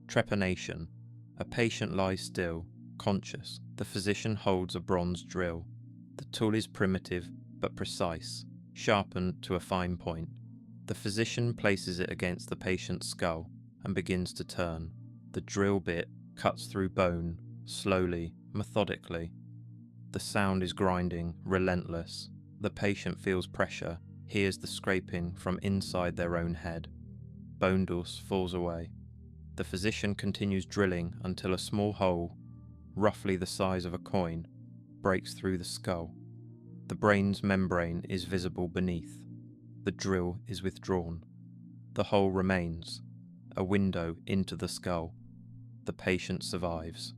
Trepanation. A patient lies still, conscious. The physician holds a bronze drill. The tool is primitive but precise, sharpened to a fine point. The physician places it against the patient's skull and begins to turn. The drill bit cuts through bone, slowly, methodically. The sound is grinding, relentless. The patient feels pressure, hears the scraping from inside their own head. Bone dust falls away. The physician continues drilling until a small hole, roughly the size of a coin, breaks through the skull. The brain's membrane is visible beneath. The drill is withdrawn. The hole remains, a window into the skull. The patient survives.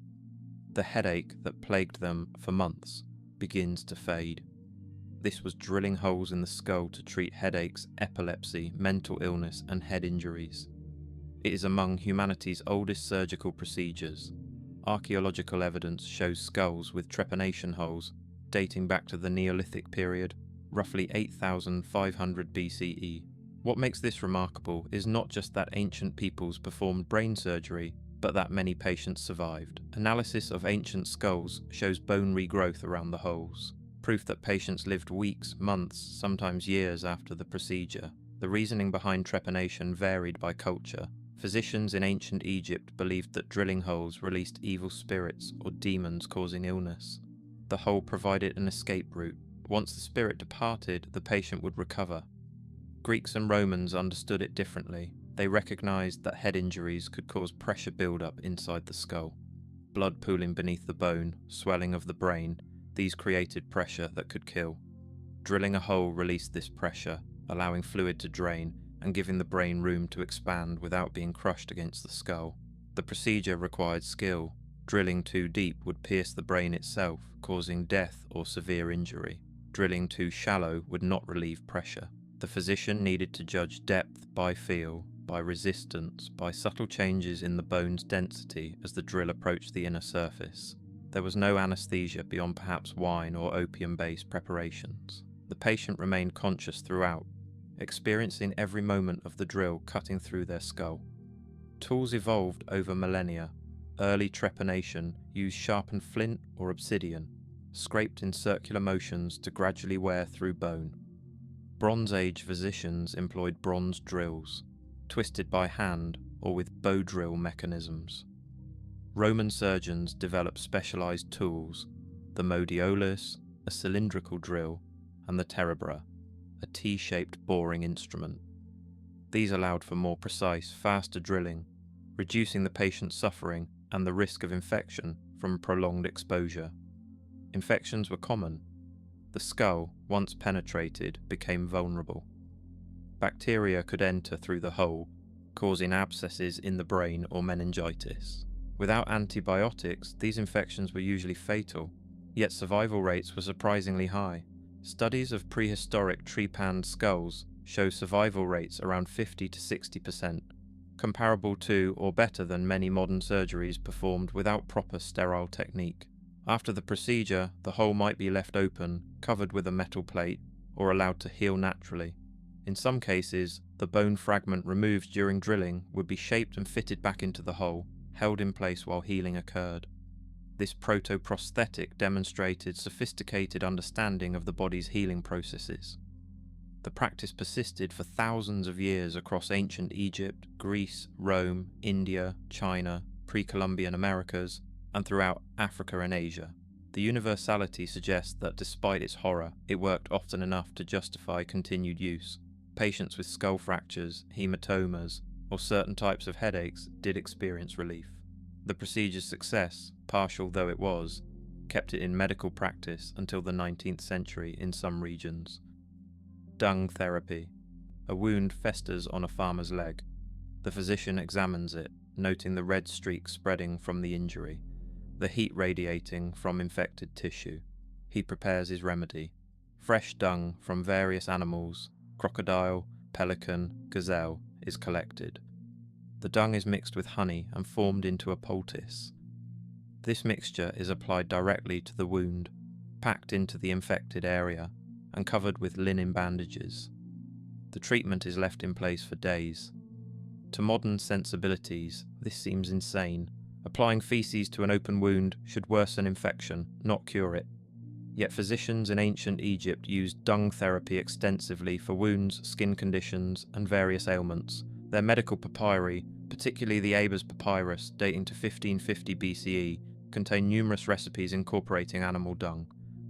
The headache that plagued them for months begins to fade. This was drilling holes in the skull to treat headaches, epilepsy, mental illness, and head injuries. It is among humanity's oldest surgical procedures. Archaeological evidence shows skulls with trepanation holes dating back to the Neolithic period, roughly 8,500 BCE. What makes this remarkable is not just that ancient peoples performed brain surgery, but that many patients survived. Analysis of ancient skulls shows bone regrowth around the holes, proof that patients lived weeks, months, sometimes years after the procedure. The reasoning behind trepanation varied by culture. Physicians in ancient Egypt believed that drilling holes released evil spirits or demons causing illness. The hole provided an escape route. Once the spirit departed, the patient would recover. Greeks and Romans understood it differently. They recognized that head injuries could cause pressure buildup inside the skull. Blood pooling beneath the bone, swelling of the brain, these created pressure that could kill. Drilling a hole released this pressure, allowing fluid to drain and giving the brain room to expand without being crushed against the skull. The procedure required skill. Drilling too deep would pierce the brain itself, causing death or severe injury. Drilling too shallow would not relieve pressure. The physician needed to judge depth by feel, by resistance, by subtle changes in the bone's density as the drill approached the inner surface. There was no anesthesia beyond perhaps wine or opium-based preparations. The patient remained conscious throughout, experiencing every moment of the drill cutting through their skull. Tools evolved over millennia. Early trepanation used sharpened flint or obsidian, scraped in circular motions to gradually wear through bone. Bronze Age physicians employed bronze drills, twisted by hand or with bow drill mechanisms. Roman surgeons developed specialized tools, the modiolus, a cylindrical drill, and the terebra, a T-shaped boring instrument. These allowed for more precise, faster drilling, reducing the patient's suffering and the risk of infection from prolonged exposure. Infections were common. The skull, once penetrated, became vulnerable. Bacteria could enter through the hole, causing abscesses in the brain or meningitis. Without antibiotics, these infections were usually fatal, yet survival rates were surprisingly high. Studies of prehistoric trepanned skulls show survival rates around 50 to 60%, comparable to or better than many modern surgeries performed without proper sterile technique. After the procedure, the hole might be left open, covered with a metal plate, or allowed to heal naturally. In some cases, the bone fragment removed during drilling would be shaped and fitted back into the hole, held in place while healing occurred. This proto-prosthetic demonstrated sophisticated understanding of the body's healing processes. The practice persisted for thousands of years across ancient Egypt, Greece, Rome, India, China, pre-Columbian Americas, and throughout Africa and Asia. The universality suggests that despite its horror, it worked often enough to justify continued use. Patients with skull fractures, hematomas, or certain types of headaches did experience relief. The procedure's success, partial though it was, kept it in medical practice until the 19th century in some regions. Dung therapy. A wound festers on a farmer's leg. The physician examines it, noting the red streak spreading from the injury, the heat radiating from infected tissue. He prepares his remedy. Fresh dung from various animals, crocodile, pelican, gazelle, is collected. The dung is mixed with honey and formed into a poultice. This mixture is applied directly to the wound, packed into the infected area, and covered with linen bandages. The treatment is left in place for days. To modern sensibilities, this seems insane. Applying feces to an open wound should worsen infection, not cure it. Yet physicians in ancient Egypt used dung therapy extensively for wounds, skin conditions, and various ailments. Their medical papyri, particularly the Abers papyrus dating to 1550 BCE, contain numerous recipes incorporating animal dung.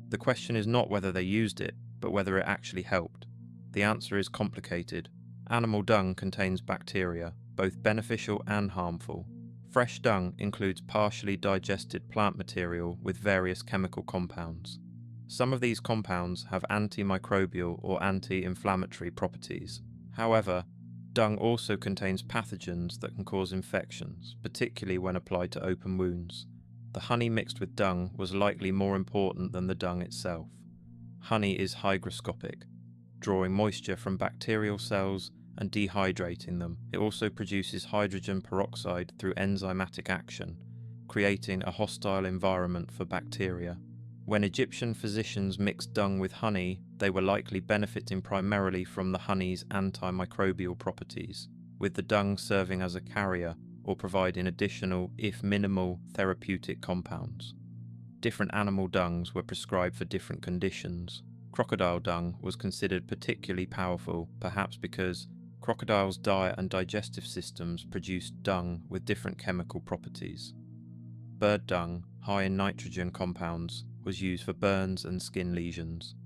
The question is not whether they used it, but whether it actually helped. The answer is complicated. Animal dung contains bacteria, both beneficial and harmful. Fresh dung includes partially digested plant material with various chemical compounds. Some of these compounds have antimicrobial or anti-inflammatory properties. However, dung also contains pathogens that can cause infections, particularly when applied to open wounds. The honey mixed with dung was likely more important than the dung itself. Honey is hygroscopic, drawing moisture from bacterial cells and dehydrating them. It also produces hydrogen peroxide through enzymatic action, creating a hostile environment for bacteria. When Egyptian physicians mixed dung with honey, they were likely benefiting primarily from the honey's antimicrobial properties, with the dung serving as a carrier or providing additional, if minimal, therapeutic compounds. Different animal dungs were prescribed for different conditions. Crocodile dung was considered particularly powerful, perhaps because crocodiles' diet and digestive systems produced dung with different chemical properties. Bird dung, high in nitrogen compounds, was used for burns and skin lesions.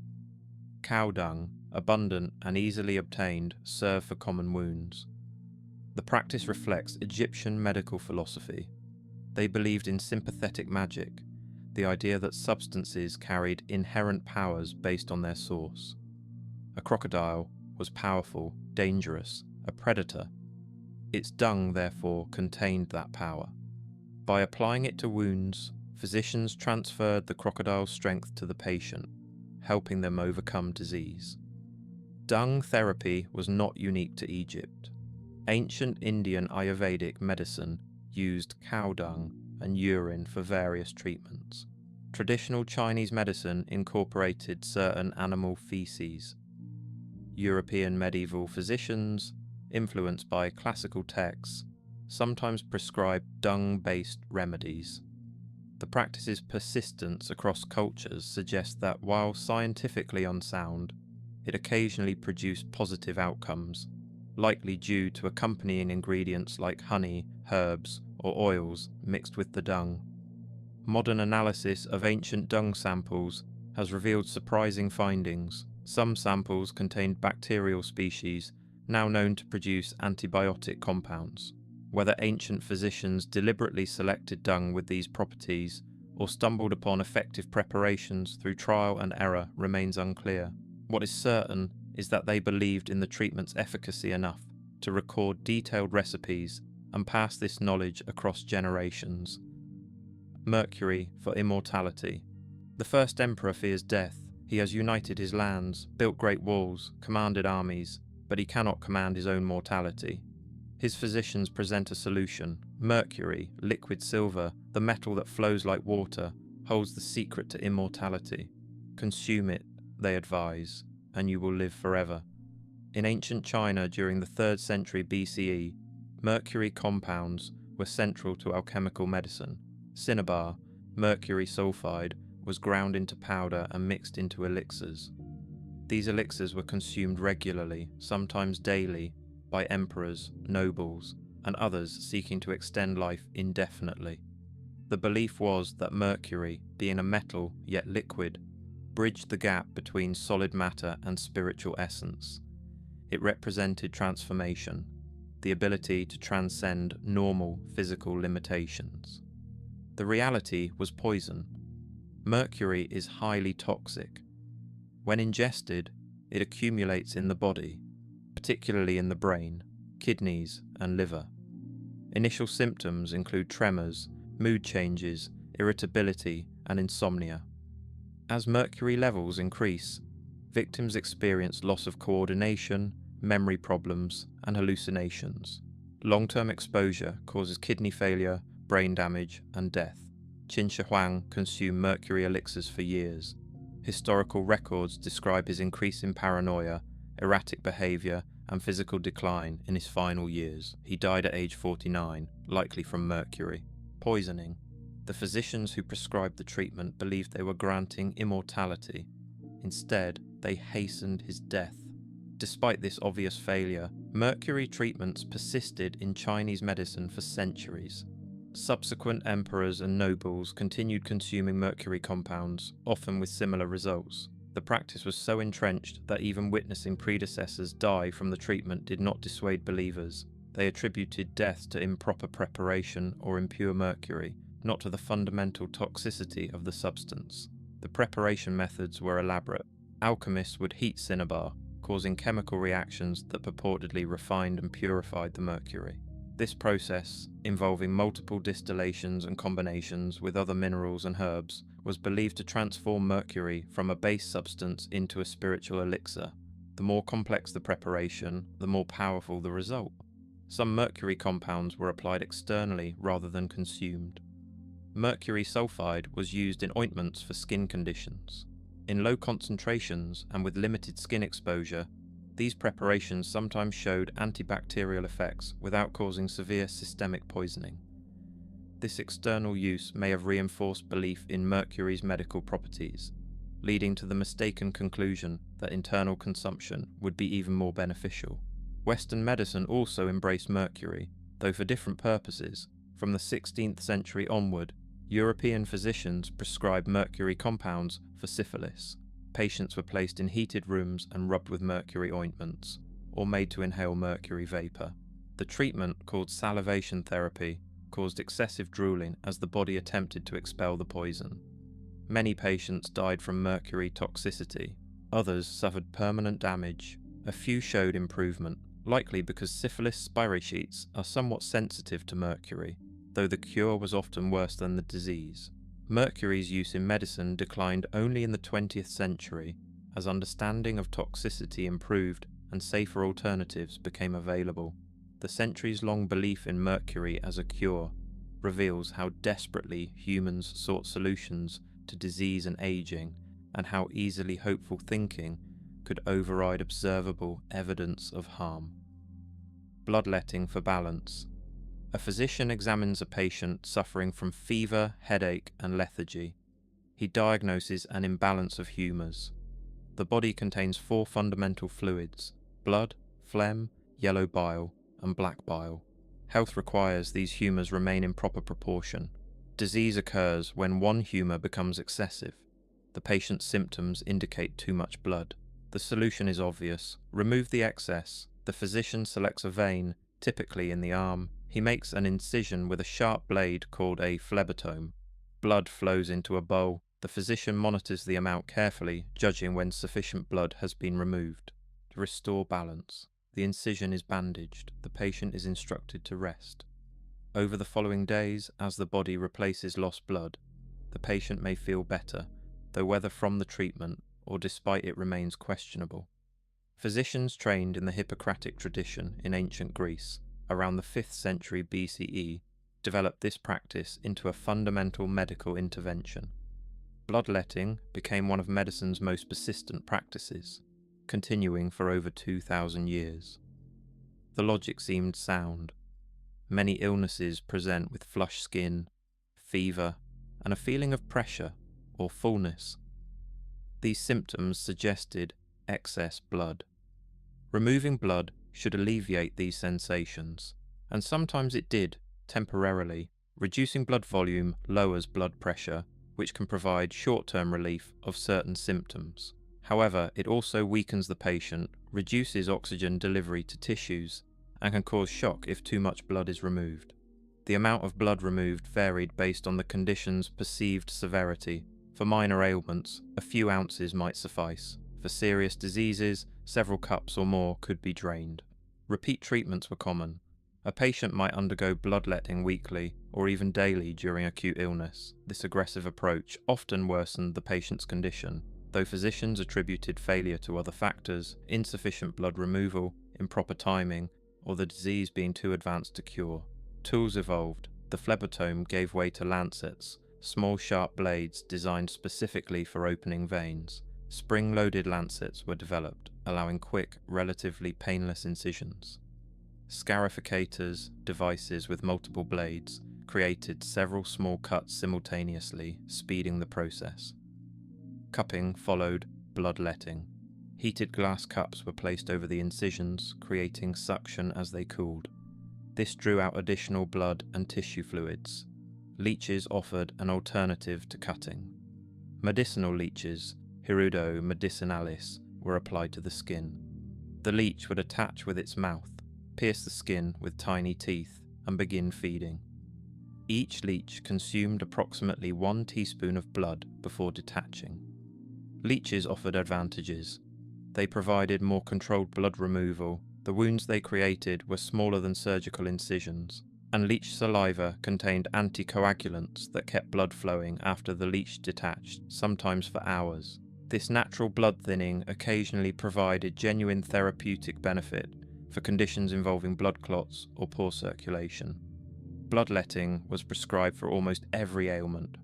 Cow dung, abundant and easily obtained, served for common wounds. The practice reflects Egyptian medical philosophy. They believed in sympathetic magic, the idea that substances carried inherent powers based on their source. A crocodile was powerful, dangerous, a predator. Its dung, therefore, contained that power. By applying it to wounds, physicians transferred the crocodile's strength to the patient, helping them overcome disease. Dung therapy was not unique to Egypt. Ancient Indian Ayurvedic medicine used cow dung and urine for various treatments. Traditional Chinese medicine incorporated certain animal feces. European medieval physicians, influenced by classical texts, sometimes prescribed dung-based remedies. The practice's persistence across cultures suggests that while scientifically unsound, it occasionally produced positive outcomes, likely due to accompanying ingredients like honey, herbs, or oils mixed with the dung. Modern analysis of ancient dung samples has revealed surprising findings. Some samples contained bacterial species now known to produce antibiotic compounds. Whether ancient physicians deliberately selected dung with these properties or stumbled upon effective preparations through trial and error remains unclear. What is certain is that they believed in the treatment's efficacy enough to record detailed recipes and pass this knowledge across generations. Mercury for immortality. The first emperor fears death. He has united his lands, built great walls, commanded armies, but he cannot command his own mortality. His physicians present a solution. Mercury, liquid silver, the metal that flows like water, holds the secret to immortality. Consume it, they advise, and you will live forever. In ancient China during the 3rd century BCE, mercury compounds were central to alchemical medicine. Cinnabar, mercury sulfide, was ground into powder and mixed into elixirs. These elixirs were consumed regularly, sometimes daily, by emperors, nobles, and others seeking to extend life indefinitely. The belief was that mercury, being a metal yet liquid, bridged the gap between solid matter and spiritual essence. It represented transformation, the ability to transcend normal physical limitations. The reality was poison. Mercury is highly toxic. When ingested, it accumulates in the body, particularly in the brain, kidneys, and liver. Initial symptoms include tremors, mood changes, irritability, and insomnia. As mercury levels increase, victims experience loss of coordination, memory problems, and hallucinations. Long-term exposure causes kidney failure, brain damage, and death. Qin Shi Huang consumed mercury elixirs for years. Historical records describe his increasing paranoia, erratic behavior, and physical decline in his final years. He died at age 49, likely from mercury. Poisoning. The physicians who prescribed the treatment believed they were granting immortality. Instead, they hastened his death. Despite this obvious failure, mercury treatments persisted in Chinese medicine for centuries. Subsequent emperors and nobles continued consuming mercury compounds, often with similar results. The practice was so entrenched that even witnessing predecessors die from the treatment did not dissuade believers. They attributed death to improper preparation or impure mercury, not to the fundamental toxicity of the substance. The preparation methods were elaborate. Alchemists would heat cinnabar, causing chemical reactions that purportedly refined and purified the mercury. This process, involving multiple distillations and combinations with other minerals and herbs, was believed to transform mercury from a base substance into a spiritual elixir. The more complex the preparation, the more powerful the result. Some mercury compounds were applied externally rather than consumed. Mercury sulfide was used in ointments for skin conditions. In low concentrations and with limited skin exposure, these preparations sometimes showed antibacterial effects without causing severe systemic poisoning. This external use may have reinforced belief in mercury's medical properties, leading to the mistaken conclusion that internal consumption would be even more beneficial. Western medicine also embraced mercury, though for different purposes. From the 16th century onward, European physicians prescribed mercury compounds for syphilis. Patients were placed in heated rooms and rubbed with mercury ointments, or made to inhale mercury vapor. The treatment, called salivation therapy, caused excessive drooling as the body attempted to expel the poison. Many patients died from mercury toxicity. Others suffered permanent damage. A few showed improvement, likely because syphilis spirochetes are somewhat sensitive to mercury, though the cure was often worse than the disease. Mercury's use in medicine declined only in the 20th century, as understanding of toxicity improved and safer alternatives became available. The centuries-long belief in mercury as a cure reveals how desperately humans sought solutions to disease and aging, and how easily hopeful thinking could override observable evidence of harm. Bloodletting for balance. A physician examines a patient suffering from fever, headache, and lethargy. He diagnoses an imbalance of humours. The body contains 4 fundamental fluids: blood, phlegm, yellow bile, and black bile. Health requires these humours remain in proper proportion. Disease occurs when one humour becomes excessive. The patient's symptoms indicate too much blood. The solution is obvious. Remove the excess. The physician selects a vein, typically in the arm. He makes an incision with a sharp blade called a phlebotom. Blood flows into a bowl. The physician monitors the amount carefully, judging when sufficient blood has been removed. To restore balance, the incision is bandaged. The patient is instructed to rest. Over the following days, as the body replaces lost blood, the patient may feel better, though whether from the treatment or despite it remains questionable. Physicians trained in the Hippocratic tradition in ancient Greece, around the 5th century BCE, developed this practice into a fundamental medical intervention. Bloodletting became one of medicine's most persistent practices, continuing for over 2,000 years. The logic seemed sound. Many illnesses present with flushed skin, fever, and a feeling of pressure or fullness. These symptoms suggested excess blood. Removing blood should alleviate these sensations, and sometimes it did, temporarily. Reducing blood volume lowers blood pressure, which can provide short-term relief of certain symptoms. However, it also weakens the patient, reduces oxygen delivery to tissues, and can cause shock if too much blood is removed. The amount of blood removed varied based on the condition's perceived severity. For minor ailments, a few ounces might suffice. For serious diseases, several cups or more could be drained. Repeat treatments were common. A patient might undergo bloodletting weekly or even daily during acute illness. This aggressive approach often worsened the patient's condition, though physicians attributed failure to other factors: insufficient blood removal, improper timing, or the disease being too advanced to cure. Tools evolved. The phlebotom gave way to lancets, small sharp blades designed specifically for opening veins. Spring-loaded lancets were developed, allowing quick, relatively painless incisions. Scarificators, devices with multiple blades, created several small cuts simultaneously, speeding the process. Cupping followed bloodletting. Heated glass cups were placed over the incisions, creating suction as they cooled. This drew out additional blood and tissue fluids. Leeches offered an alternative to cutting. Medicinal leeches, Hirudo medicinalis, were applied to the skin. The leech would attach with its mouth, pierce the skin with tiny teeth, and begin feeding. Each leech consumed approximately 1 teaspoon of blood before detaching. Leeches offered advantages. They provided more controlled blood removal, the wounds they created were smaller than surgical incisions, and leech saliva contained anticoagulants that kept blood flowing after the leech detached, sometimes for hours. This natural blood thinning occasionally provided genuine therapeutic benefit for conditions involving blood clots or poor circulation. Bloodletting was prescribed for almost every ailment.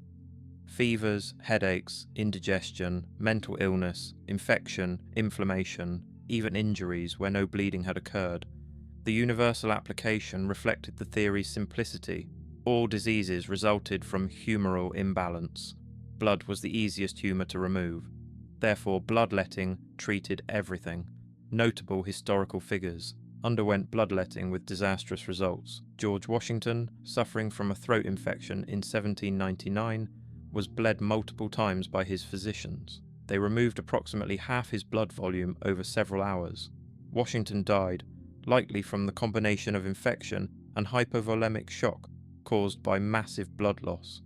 Fevers, headaches, indigestion, mental illness, infection, inflammation, even injuries where no bleeding had occurred. The universal application reflected the theory's simplicity. All diseases resulted from humoral imbalance. Blood was the easiest humour to remove. Therefore, bloodletting treated everything. Notable historical figures underwent bloodletting with disastrous results. George Washington, suffering from a throat infection in 1799, was bled multiple times by his physicians. They removed approximately half his blood volume over several hours. Washington died, likely from the combination of infection and hypovolemic shock caused by massive blood loss.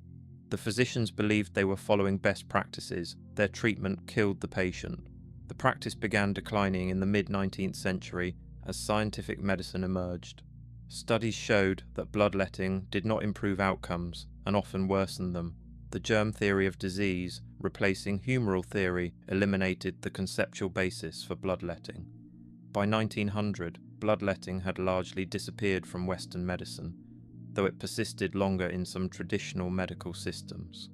The physicians believed they were following best practices. Their treatment killed the patient. The practice began declining in the mid-19th century as scientific medicine emerged. Studies showed that bloodletting did not improve outcomes and often worsened them. The germ theory of disease, replacing humoral theory, eliminated the conceptual basis for bloodletting. By 1900, bloodletting had largely disappeared from Western medicine, though it persisted longer in some traditional medical systems.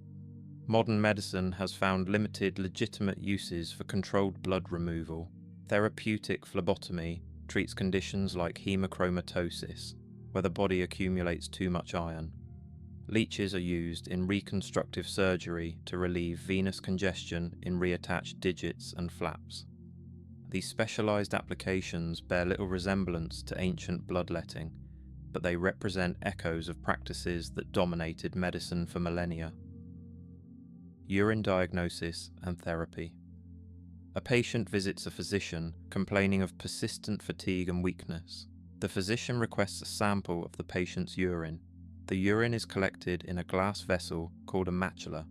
Modern medicine has found limited legitimate uses for controlled blood removal. Therapeutic phlebotomy treats conditions like hemochromatosis, where the body accumulates too much iron. Leeches are used in reconstructive surgery to relieve venous congestion in reattached digits and flaps. These specialized applications bear little resemblance to ancient bloodletting, but they represent echoes of practices that dominated medicine for millennia. Urine diagnosis and therapy. A patient visits a physician complaining of persistent fatigue and weakness. The physician requests a sample of the patient's urine. The urine is collected in a glass vessel called a macula.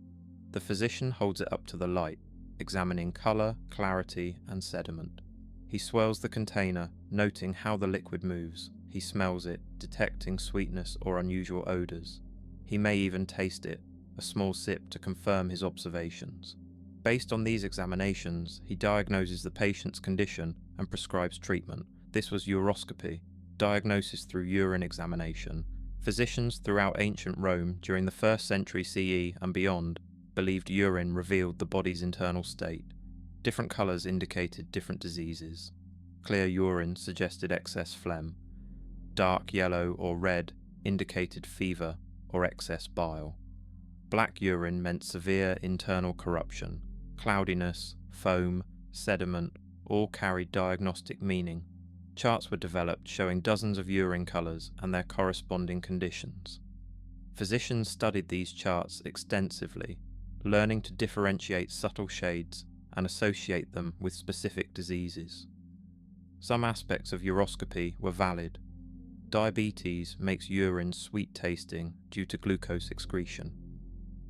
The physician holds it up to the light, examining color, clarity, and sediment. He swirls the container, noting how the liquid moves. He smells it, detecting sweetness or unusual odors. He may even taste it, a small sip to confirm his observations. Based on these examinations, he diagnoses the patient's condition and prescribes treatment. This was uroscopy, diagnosis through urine examination. Physicians throughout ancient Rome during the 1st century CE and beyond believed urine revealed the body's internal state. Different colours indicated different diseases. Clear urine suggested excess phlegm. Dark yellow or red indicated fever or excess bile. Black urine meant severe internal corruption. Cloudiness, foam, sediment all carried diagnostic meaning. Charts were developed showing dozens of urine colours and their corresponding conditions. Physicians studied these charts extensively, learning to differentiate subtle shades and associate them with specific diseases. Some aspects of uroscopy were valid. Diabetes makes urine sweet-tasting due to glucose excretion.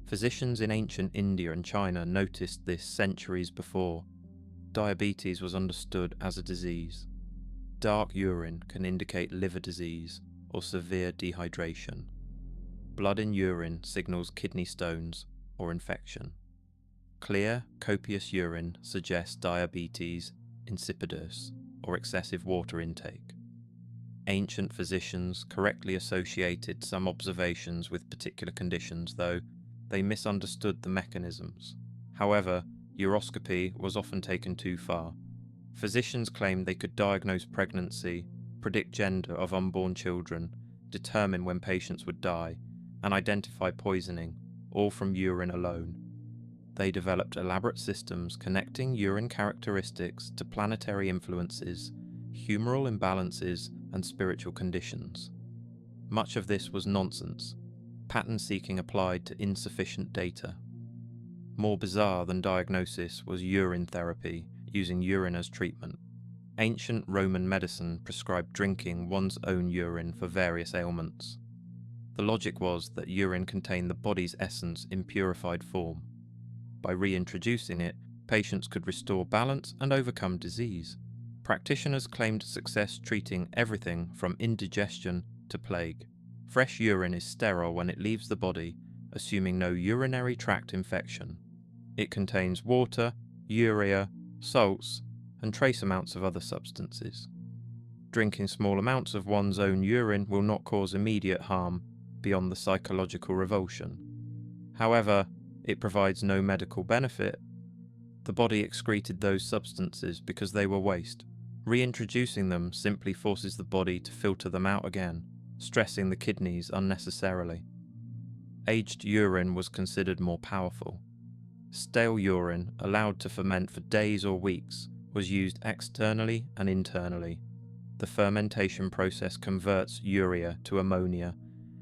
Physicians in ancient India and China noticed this centuries before. Diabetes was understood as a disease. Dark urine can indicate liver disease or severe dehydration. Blood in urine signals kidney stones or infection. Clear, copious urine suggests diabetes insipidus or excessive water intake. Ancient physicians correctly associated some observations with particular conditions, though they misunderstood the mechanisms. However, uroscopy was often taken too far. Physicians claimed they could diagnose pregnancy, predict gender of unborn children, determine when patients would die, and identify poisoning, all from urine alone. They developed elaborate systems connecting urine characteristics to planetary influences, humoral imbalances, and spiritual conditions. Much of this was nonsense, pattern seeking applied to insufficient data. More bizarre than diagnosis was urine therapy, using urine as treatment. Ancient Roman medicine prescribed drinking one's own urine for various ailments. The logic was that urine contained the body's essence in purified form. By reintroducing it, patients could restore balance and overcome disease. Practitioners claimed success treating everything from indigestion to plague. Fresh urine is sterile when it leaves the body, assuming no urinary tract infection. It contains water, urea, salts, and trace amounts of other substances. Drinking small amounts of one's own urine will not cause immediate harm beyond the psychological revulsion. However, it provides no medical benefit. The body excreted those substances because they were waste. Reintroducing them simply forces the body to filter them out again, stressing the kidneys unnecessarily. Aged urine was considered more powerful. Stale urine, allowed to ferment for days or weeks, was used externally and internally. The fermentation process converts urea to ammonia,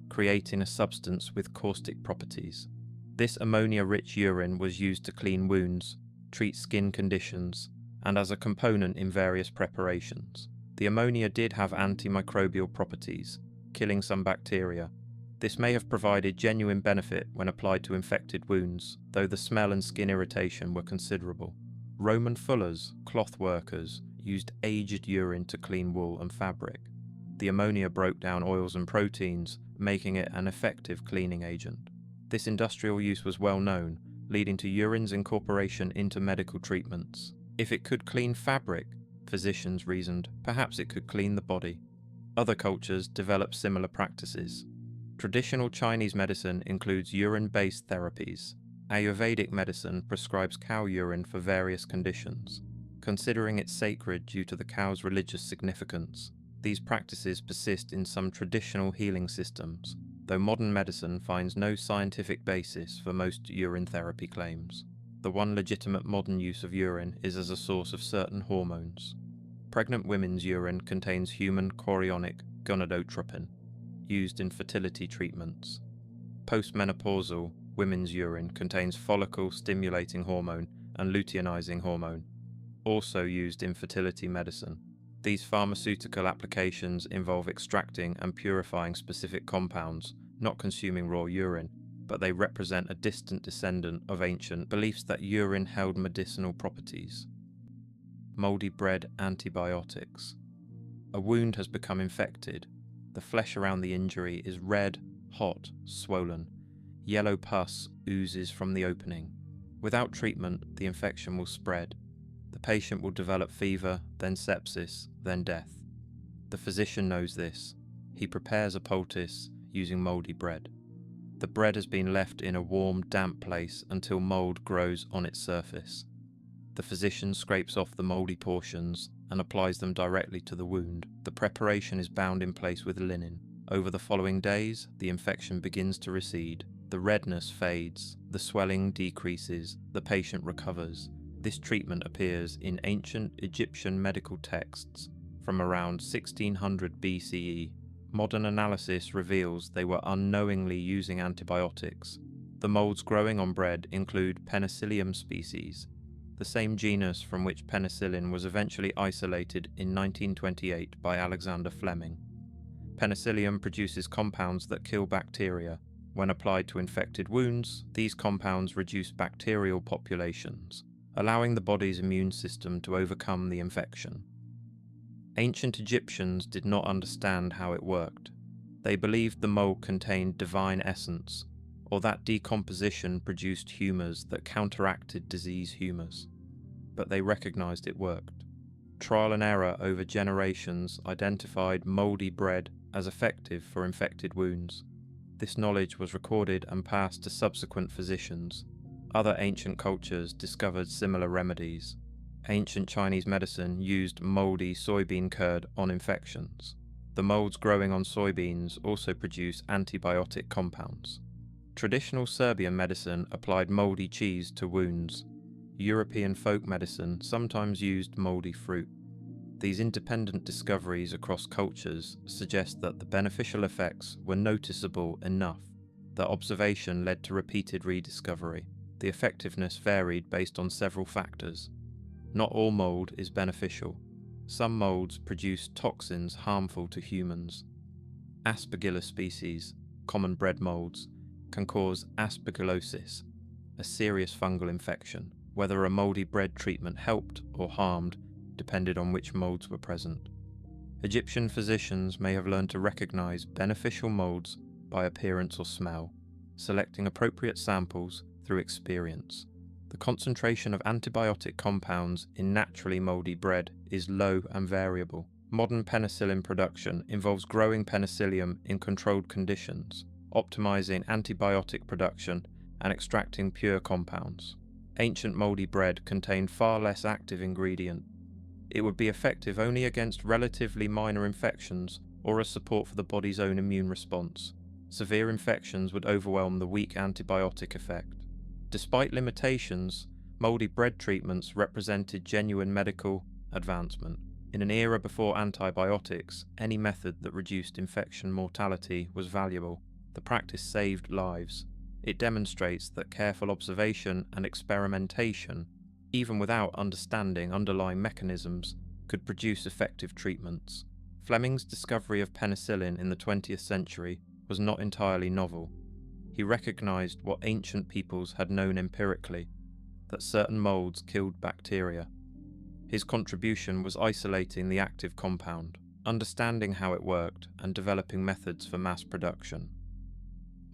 creating a substance with caustic properties. This ammonia-rich urine was used to clean wounds, treat skin conditions, and as a component in various preparations. The ammonia did have antimicrobial properties, killing some bacteria. This may have provided genuine benefit when applied to infected wounds, though the smell and skin irritation were considerable. Roman fullers, cloth workers, used aged urine to clean wool and fabric. The ammonia broke down oils and proteins, making it an effective cleaning agent. This industrial use was well known, leading to urine's incorporation into medical treatments. If it could clean fabric, physicians reasoned, perhaps it could clean the body. Other cultures developed similar practices. Traditional Chinese medicine includes urine-based therapies. Ayurvedic medicine prescribes cow urine for various conditions, considering it sacred due to the cow's religious significance. These practices persist in some traditional healing systems, though modern medicine finds no scientific basis for most urine therapy claims. The one legitimate modern use of urine is as a source of certain hormones. Pregnant women's urine contains human chorionic gonadotropin, used in fertility treatments. Postmenopausal women's urine contains follicle-stimulating hormone and luteinizing hormone, also used in fertility medicine. These pharmaceutical applications involve extracting and purifying specific compounds, not consuming raw urine, but they represent a distant descendant of ancient beliefs that urine held medicinal properties. Moldy bread antibiotics. A wound has become infected. The flesh around the injury is red, hot, swollen. Yellow pus oozes from the opening. Without treatment, the infection will spread. The patient will develop fever, then sepsis, then death. The physician knows this. He prepares a poultice using moldy bread. The bread has been left in a warm, damp place until mold grows on its surface. The physician scrapes off the moldy portions and applies them directly to the wound. The preparation is bound in place with linen. Over the following days, the infection begins to recede. The redness fades, the swelling decreases, the patient recovers. This treatment appears in ancient Egyptian medical texts from around 1600 BCE. Modern analysis reveals they were unknowingly using antibiotics. The molds growing on bread include Penicillium species, the same genus from which penicillin was eventually isolated in 1928 by Alexander Fleming. Penicillium produces compounds that kill bacteria. When applied to infected wounds, these compounds reduce bacterial populations, allowing the body's immune system to overcome the infection. Ancient Egyptians did not understand how it worked. They believed the mold contained divine essence, or that decomposition produced humours that counteracted disease humours. But they recognized it worked. Trial and error over generations identified moldy bread as effective for infected wounds. This knowledge was recorded and passed to subsequent physicians. Other ancient cultures discovered similar remedies. Ancient Chinese medicine used moldy soybean curd on infections. The molds growing on soybeans also produce antibiotic compounds. Traditional Serbian medicine applied moldy cheese to wounds. European folk medicine sometimes used moldy fruit. These independent discoveries across cultures suggest that the beneficial effects were noticeable enough that observation led to repeated rediscovery. The effectiveness varied based on several factors. Not all mold is beneficial. Some molds produce toxins harmful to humans. Aspergillus species, common bread molds, can cause aspergillosis, a serious fungal infection. Whether a moldy bread treatment helped or harmed depended on which molds were present. Egyptian physicians may have learned to recognize beneficial molds by appearance or smell, selecting appropriate samples through experience. The concentration of antibiotic compounds in naturally moldy bread is low and variable. Modern penicillin production involves growing penicillium in controlled conditions, optimizing antibiotic production and extracting pure compounds. Ancient moldy bread contained far less active ingredient. It would be effective only against relatively minor infections or as support for the body's own immune response. Severe infections would overwhelm the weak antibiotic effect. Despite limitations, moldy bread treatments represented genuine medical advancement. In an era before antibiotics, any method that reduced infection mortality was valuable. The practice saved lives. It demonstrates that careful observation and experimentation, even without understanding underlying mechanisms, could produce effective treatments. Fleming's discovery of penicillin in the 20th century was not entirely novel. He recognized what ancient peoples had known empirically, that certain molds killed bacteria. His contribution was isolating the active compound, understanding how it worked, and developing methods for mass production.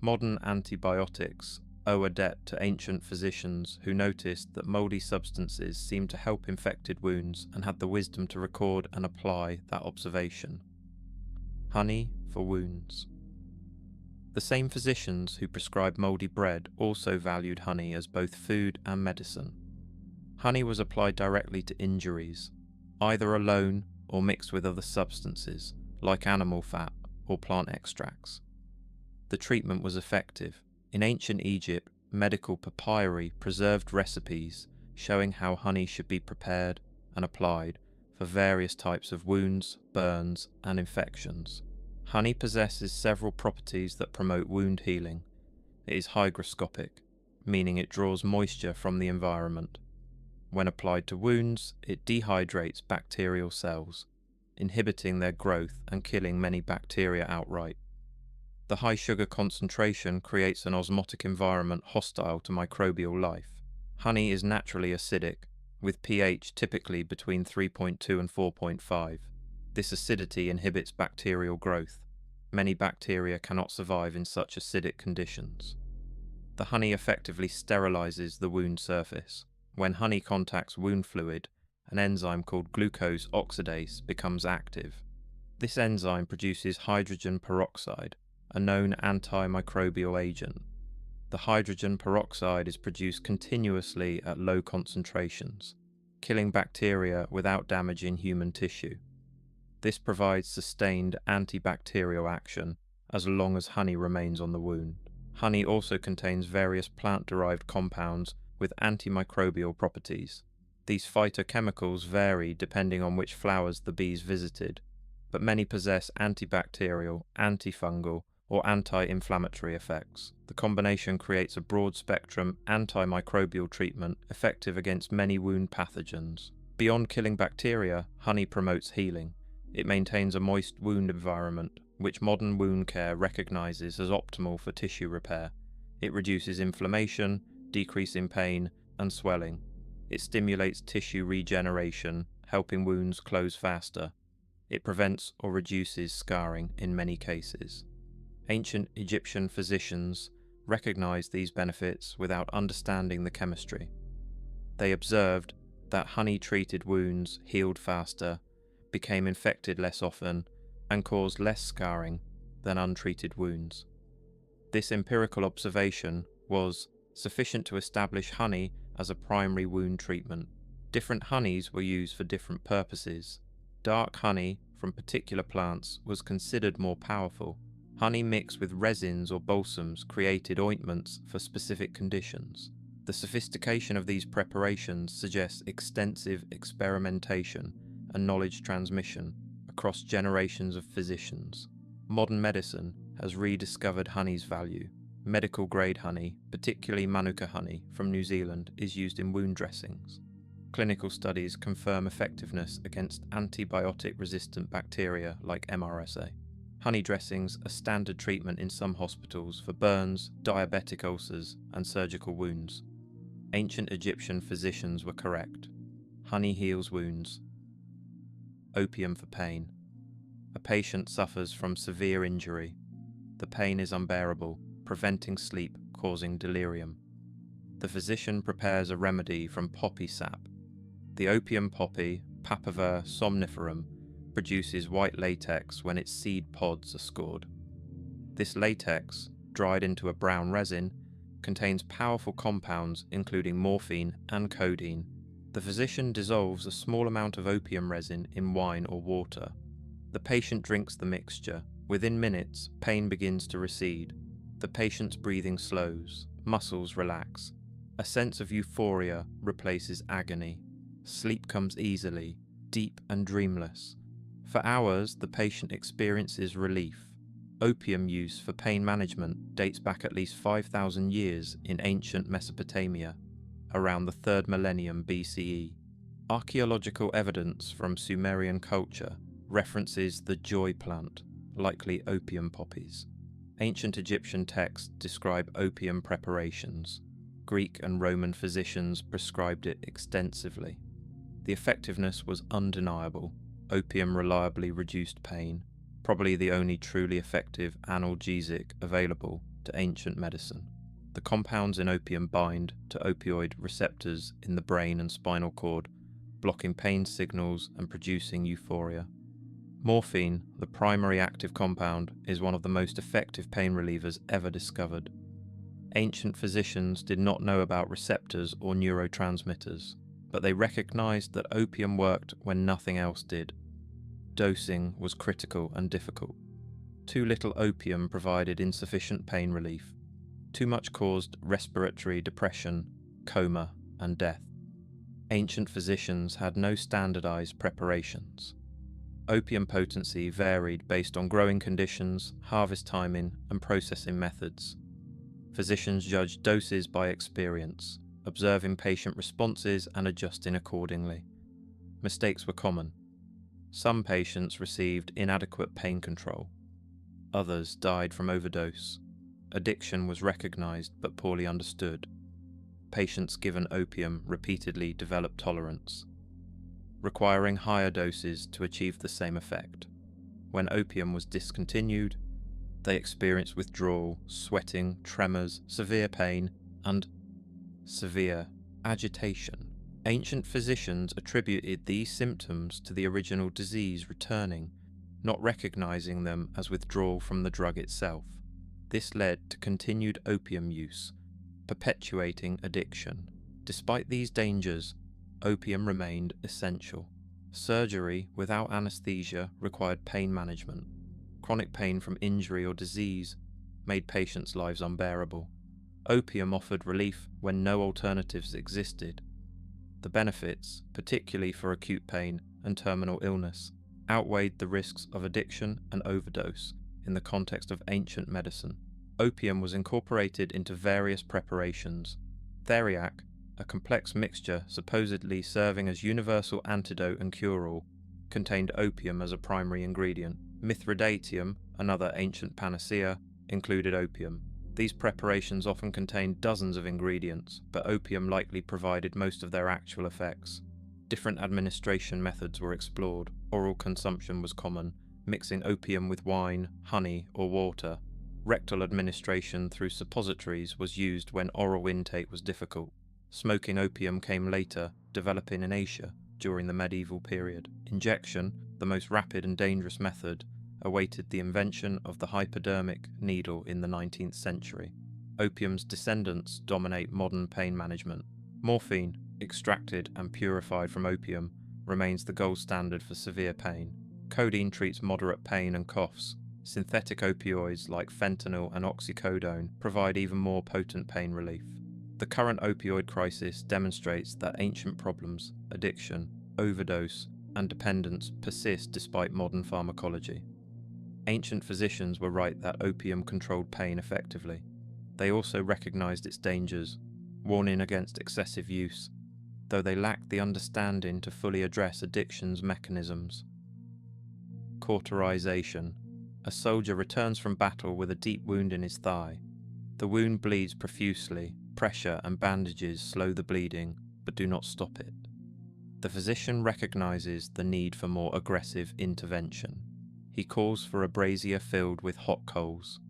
Modern antibiotics owe a debt to ancient physicians who noticed that moldy substances seemed to help infected wounds and had the wisdom to record and apply that observation. Honey for wounds. The same physicians who prescribed moldy bread also valued honey as both food and medicine. Honey was applied directly to injuries, either alone or mixed with other substances, like animal fat or plant extracts. The treatment was effective. In ancient Egypt, medical papyri preserved recipes showing how honey should be prepared and applied for various types of wounds, burns, and infections. Honey possesses several properties that promote wound healing. It is hygroscopic, meaning it draws moisture from the environment. When applied to wounds, it dehydrates bacterial cells, inhibiting their growth and killing many bacteria outright. The high sugar concentration creates an osmotic environment hostile to microbial life. Honey is naturally acidic, with pH typically between 3.2 and 4.5. This acidity inhibits bacterial growth. Many bacteria cannot survive in such acidic conditions. The honey effectively sterilizes the wound surface. When honey contacts wound fluid, an enzyme called glucose oxidase becomes active. This enzyme produces hydrogen peroxide, a known antimicrobial agent. The hydrogen peroxide is produced continuously at low concentrations, killing bacteria without damaging human tissue. This provides sustained antibacterial action as long as honey remains on the wound. Honey also contains various plant-derived compounds with antimicrobial properties. These phytochemicals vary depending on which flowers the bees visited, but many possess antibacterial, antifungal, or anti-inflammatory effects. The combination creates a broad-spectrum antimicrobial treatment effective against many wound pathogens. Beyond killing bacteria, honey promotes healing. It maintains a moist wound environment, which modern wound care recognizes as optimal for tissue repair. It reduces inflammation, decreasing pain, and swelling. It stimulates tissue regeneration, helping wounds close faster. It prevents or reduces scarring in many cases. Ancient Egyptian physicians recognized these benefits without understanding the chemistry. They observed that honey-treated wounds healed faster, became infected less often, and caused less scarring than untreated wounds. This empirical observation was sufficient to establish honey as a primary wound treatment. Different honeys were used for different purposes. Dark honey from particular plants was considered more powerful. Honey mixed with resins or balsams created ointments for specific conditions. The sophistication of these preparations suggests extensive experimentation and knowledge transmission across generations of physicians. Modern medicine has rediscovered honey's value. Medical-grade honey, particularly Manuka honey from New Zealand, is used in wound dressings. Clinical studies confirm effectiveness against antibiotic-resistant bacteria like MRSA. Honey dressings are standard treatment in some hospitals for burns, diabetic ulcers, and surgical wounds. Ancient Egyptian physicians were correct. Honey heals wounds. Opium for pain. A patient suffers from severe injury. The pain is unbearable, preventing sleep, causing delirium. The physician prepares a remedy from poppy sap. The opium poppy, Papaver somniferum, produces white latex when its seed pods are scored. This latex, dried into a brown resin, contains powerful compounds including morphine and codeine. The physician dissolves a small amount of opium resin in wine or water. The patient drinks the mixture. Within minutes, pain begins to recede. The patient's breathing slows, muscles relax. A sense of euphoria replaces agony. Sleep comes easily, deep and dreamless. For hours, the patient experiences relief. Opium use for pain management dates back at least 5,000 years in ancient Mesopotamia, around the 3rd millennium BCE. Archaeological evidence from Sumerian culture references the joy plant, likely opium poppies. Ancient Egyptian texts describe opium preparations. Greek and Roman physicians prescribed it extensively. The effectiveness was undeniable. Opium reliably reduced pain, probably the only truly effective analgesic available to ancient medicine. The compounds in opium bind to opioid receptors in the brain and spinal cord, blocking pain signals and producing euphoria. Morphine, the primary active compound, is one of the most effective pain relievers ever discovered. Ancient physicians did not know about receptors or neurotransmitters, but they recognized that opium worked when nothing else did. Dosing was critical and difficult. Too little opium provided insufficient pain relief. Too much caused respiratory depression, coma, and death. Ancient physicians had no standardized preparations. Opium potency varied based on growing conditions, harvest timing, and processing methods. Physicians judged doses by experience, observing patient responses and adjusting accordingly. Mistakes were common. Some patients received inadequate pain control. Others died from overdose. Addiction was recognized but poorly understood. Patients given opium repeatedly developed tolerance, requiring higher doses to achieve the same effect. When opium was discontinued, they experienced withdrawal, sweating, tremors, severe pain, and severe agitation. Ancient physicians attributed these symptoms to the original disease returning, not recognizing them as withdrawal from the drug itself. This led to continued opium use, perpetuating addiction. Despite these dangers, opium remained essential. Surgery without anesthesia required pain management. Chronic pain from injury or disease made patients' lives unbearable. Opium offered relief when no alternatives existed. The benefits, particularly for acute pain and terminal illness, outweighed the risks of addiction and overdose in the context of ancient medicine. Opium was incorporated into various preparations. Theriac, a complex mixture supposedly serving as universal antidote and cure-all, contained opium as a primary ingredient. Mithridatium, another ancient panacea, included opium. These preparations often contained dozens of ingredients, but opium likely provided most of their actual effects. Different administration methods were explored. Oral consumption was common, mixing opium with wine, honey, or water. Rectal administration through suppositories was used when oral intake was difficult. Smoking opium came later, developing in Asia during the medieval period. Injection, the most rapid and dangerous method, awaited the invention of the hypodermic needle in the 19th century. Opium's descendants dominate modern pain management. Morphine, extracted and purified from opium, remains the gold standard for severe pain. Codeine treats moderate pain and coughs. Synthetic opioids like fentanyl and oxycodone provide even more potent pain relief. The current opioid crisis demonstrates that ancient problems, addiction, overdose, and dependence persist despite modern pharmacology. Ancient physicians were right that opium controlled pain effectively. They also recognized its dangers, warning against excessive use, though they lacked the understanding to fully address addiction's mechanisms. Cauterization. A soldier returns from battle with a deep wound in his thigh. The wound bleeds profusely. Pressure and bandages slow the bleeding, but do not stop it. The physician recognizes the need for more aggressive intervention. He calls for a brazier filled with hot coals.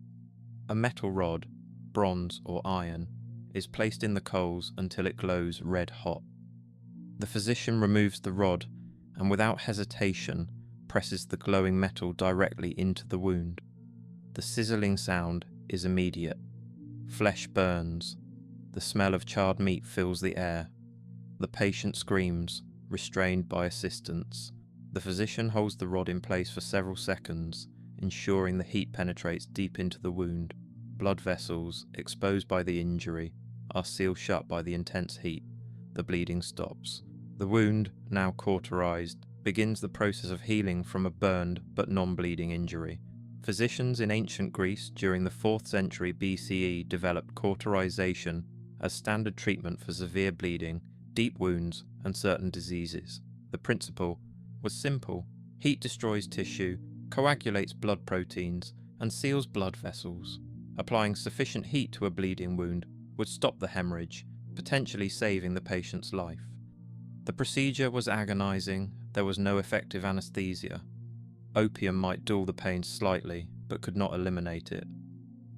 A metal rod, bronze or iron, is placed in the coals until it glows red hot. The physician removes the rod and without hesitation presses the glowing metal directly into the wound. The sizzling sound is immediate. Flesh burns. The smell of charred meat fills the air. The patient screams, restrained by assistants. The physician holds the rod in place for several seconds, ensuring the heat penetrates deep into the wound. Blood vessels, exposed by the injury, are sealed shut by the intense heat. The bleeding stops. The wound, now cauterized, begins the process of healing from a burned but non-bleeding injury. Physicians in ancient Greece during the 4th century BCE developed cauterization as standard treatment for severe bleeding, deep wounds, and certain diseases. The principle was simple. Heat destroys tissue, coagulates blood proteins, and seals blood vessels. Applying sufficient heat to a bleeding wound would stop the hemorrhage, potentially saving the patient's life. The procedure was agonizing. There was no effective anesthesia. Opium might dull the pain slightly, but could not eliminate it.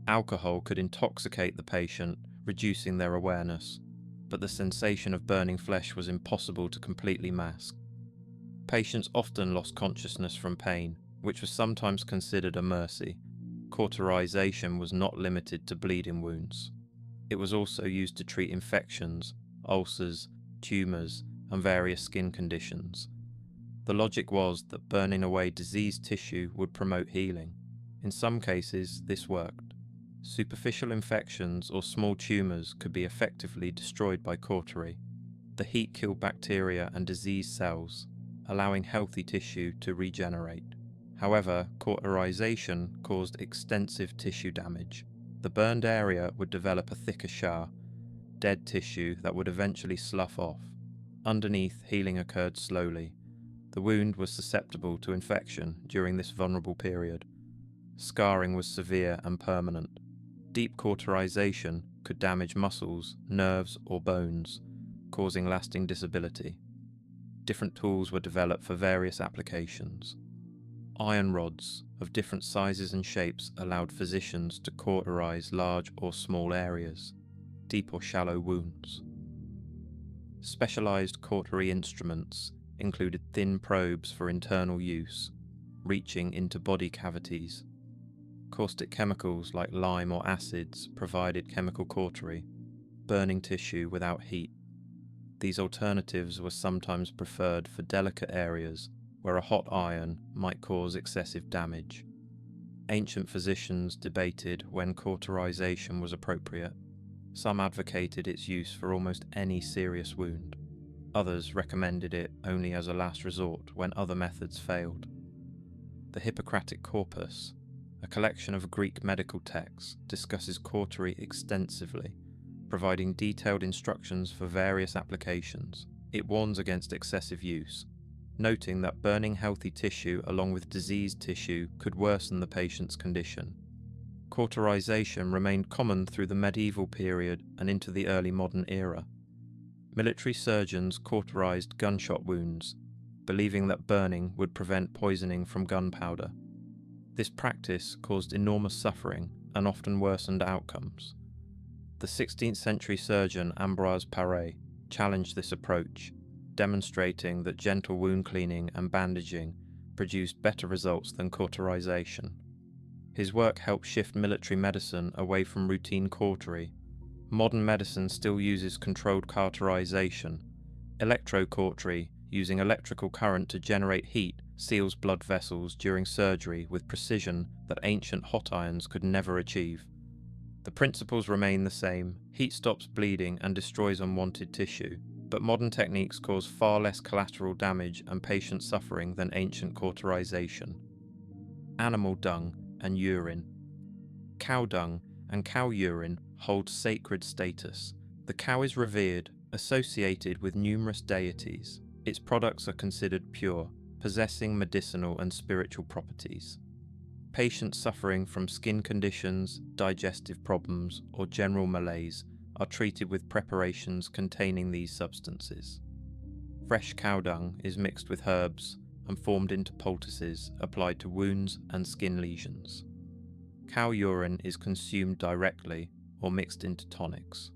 Alcohol could intoxicate the patient, reducing their awareness, but the sensation of burning flesh was impossible to completely mask. Patients often lost consciousness from pain, which was sometimes considered a mercy. Cauterization was not limited to bleeding wounds. It was also used to treat infections, ulcers, tumours, and various skin conditions. The logic was that burning away diseased tissue would promote healing. In some cases, this worked. Superficial infections or small tumours could be effectively destroyed by cautery. The heat killed bacteria and diseased cells, allowing healthy tissue to regenerate. However, cauterization caused extensive tissue damage. The burned area would develop a thicker char, dead tissue that would eventually slough off. Underneath, healing occurred slowly. The wound was susceptible to infection during this vulnerable period. Scarring was severe and permanent. Deep cauterization could damage muscles, nerves, or bones, causing lasting disability. Different tools were developed for various applications. Iron rods of different sizes and shapes allowed physicians to cauterize large or small areas, deep or shallow wounds. Specialized cautery instruments included thin probes for internal use, reaching into body cavities. Caustic chemicals like lime or acids provided chemical cautery, burning tissue without heat. These alternatives were sometimes preferred for delicate areas where a hot iron might cause excessive damage. Ancient physicians debated when cauterization was appropriate. Some advocated its use for almost any serious wound. Others recommended it only as a last resort when other methods failed. The Hippocratic Corpus, a collection of Greek medical texts, discusses cautery extensively, providing detailed instructions for various applications. It warns against excessive use, noting that burning healthy tissue along with diseased tissue could worsen the patient's condition. Cauterization remained common through the medieval period and into the early modern era. Military surgeons cauterized gunshot wounds, believing that burning would prevent poisoning from gunpowder. This practice caused enormous suffering and often worsened outcomes. The 16th century surgeon Ambroise Paré challenged this approach, demonstrating that gentle wound cleaning and bandaging produced better results than cauterization. His work helped shift military medicine away from routine cautery. Modern medicine still uses controlled cauterization. Electrocautery, using electrical current to generate heat, seals blood vessels during surgery with precision that ancient hot irons could never achieve. The principles remain the same: heat stops bleeding and destroys unwanted tissue, but modern techniques cause far less collateral damage and patient suffering than ancient cauterization. Animal dung and urine. Cow dung and cow urine hold sacred status. The cow is revered, associated with numerous deities. Its products are considered pure, possessing medicinal and spiritual properties. Patients suffering from skin conditions, digestive problems, or general malaise are treated with preparations containing these substances. Fresh cow dung is mixed with herbs and formed into poultices applied to wounds and skin lesions. Cow urine is consumed directly or mixed into tonics.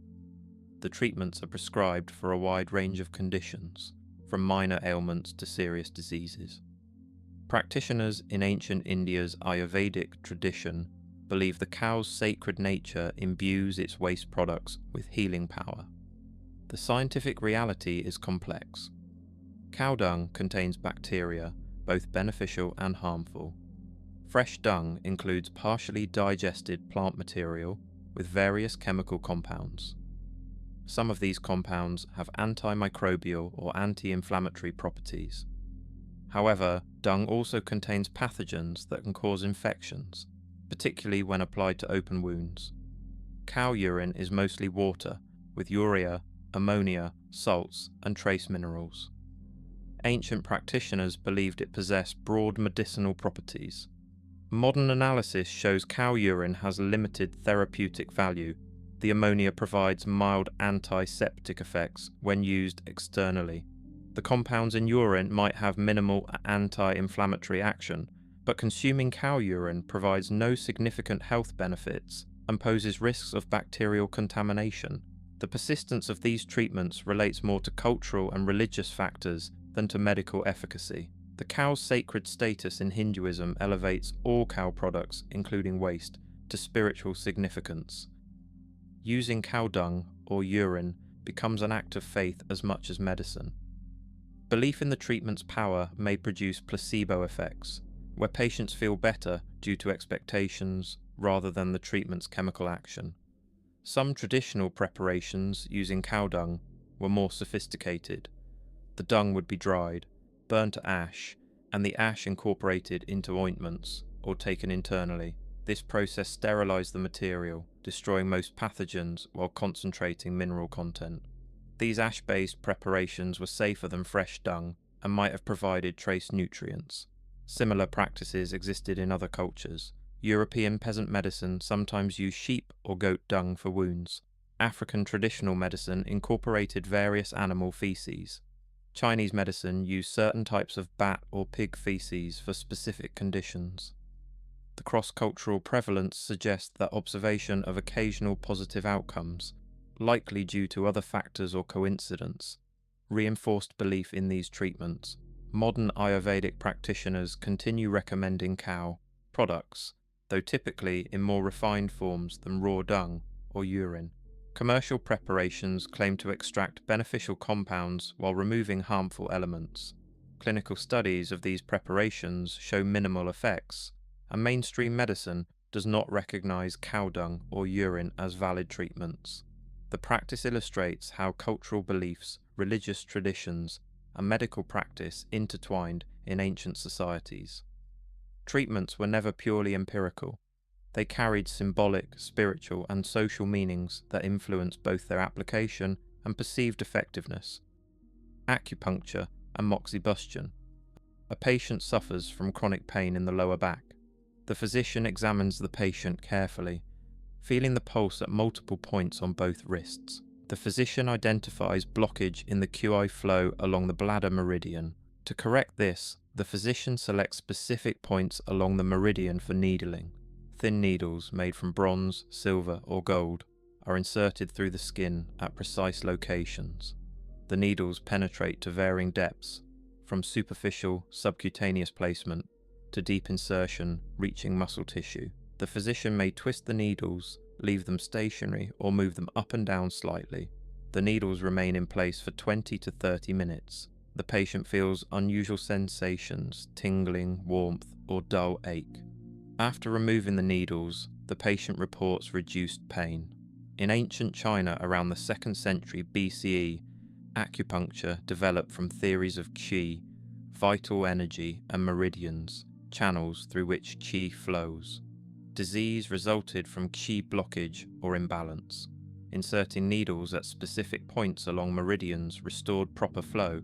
The treatments are prescribed for a wide range of conditions, from minor ailments to serious diseases. Practitioners in ancient India's Ayurvedic tradition believe the cow's sacred nature imbues its waste products with healing power. The scientific reality is complex. Cow dung contains bacteria, both beneficial and harmful. Fresh dung includes partially digested plant material with various chemical compounds. Some of these compounds have antimicrobial or anti-inflammatory properties. However, dung also contains pathogens that can cause infections, particularly when applied to open wounds. Cow urine is mostly water, with urea, ammonia, salts, and trace minerals. Ancient practitioners believed it possessed broad medicinal properties. Modern analysis shows cow urine has limited therapeutic value. The ammonia provides mild antiseptic effects when used externally. The compounds in urine might have minimal anti-inflammatory action, but consuming cow urine provides no significant health benefits and poses risks of bacterial contamination. The persistence of these treatments relates more to cultural and religious factors than to medical efficacy. The cow's sacred status in Hinduism elevates all cow products, including waste, to spiritual significance. Using cow dung or urine becomes an act of faith as much as medicine. Belief in the treatment's power may produce placebo effects, where patients feel better due to expectations rather than the treatment's chemical action. Some traditional preparations using cow dung were more sophisticated. The dung would be dried, burned to ash, and the ash incorporated into ointments or taken internally. This process sterilized the material, destroying most pathogens while concentrating mineral content. These ash-based preparations were safer than fresh dung and might have provided trace nutrients. Similar practices existed in other cultures. European peasant medicine sometimes used sheep or goat dung for wounds. African traditional medicine incorporated various animal feces. Chinese medicine used certain types of bat or pig feces for specific conditions. The cross-cultural prevalence suggests that observation of occasional positive outcomes, likely due to other factors or coincidence, reinforced belief in these treatments. Modern Ayurvedic practitioners continue recommending cow products, though typically in more refined forms than raw dung or urine. Commercial preparations claim to extract beneficial compounds while removing harmful elements. Clinical studies of these preparations show minimal effects, and mainstream medicine does not recognize cow dung or urine as valid treatments. The practice illustrates how cultural beliefs, religious traditions, and medical practice intertwined in ancient societies. Treatments were never purely empirical. They carried symbolic, spiritual, and social meanings that influenced both their application and perceived effectiveness. Acupuncture and Moxibustion. A patient suffers from chronic pain in the lower back. The physician examines the patient carefully, feeling the pulse at multiple points on both wrists. The physician identifies blockage in the QI flow along the bladder meridian. To correct this, the physician selects specific points along the meridian for needling. Thin needles made from bronze, silver, or gold are inserted through the skin at precise locations. The needles penetrate to varying depths, from superficial, subcutaneous placement to deep insertion reaching muscle tissue. The physician may twist the needles, leave them stationary, or move them up and down slightly. The needles remain in place for 20 to 30 minutes. The patient feels unusual sensations, tingling, warmth, or dull ache. After removing the needles, the patient reports reduced pain. In ancient China around the 2nd century BCE, acupuncture developed from theories of qi, vital energy, and meridians, channels through which qi flows. Disease resulted from qi blockage or imbalance. Inserting needles at specific points along meridians restored proper flow,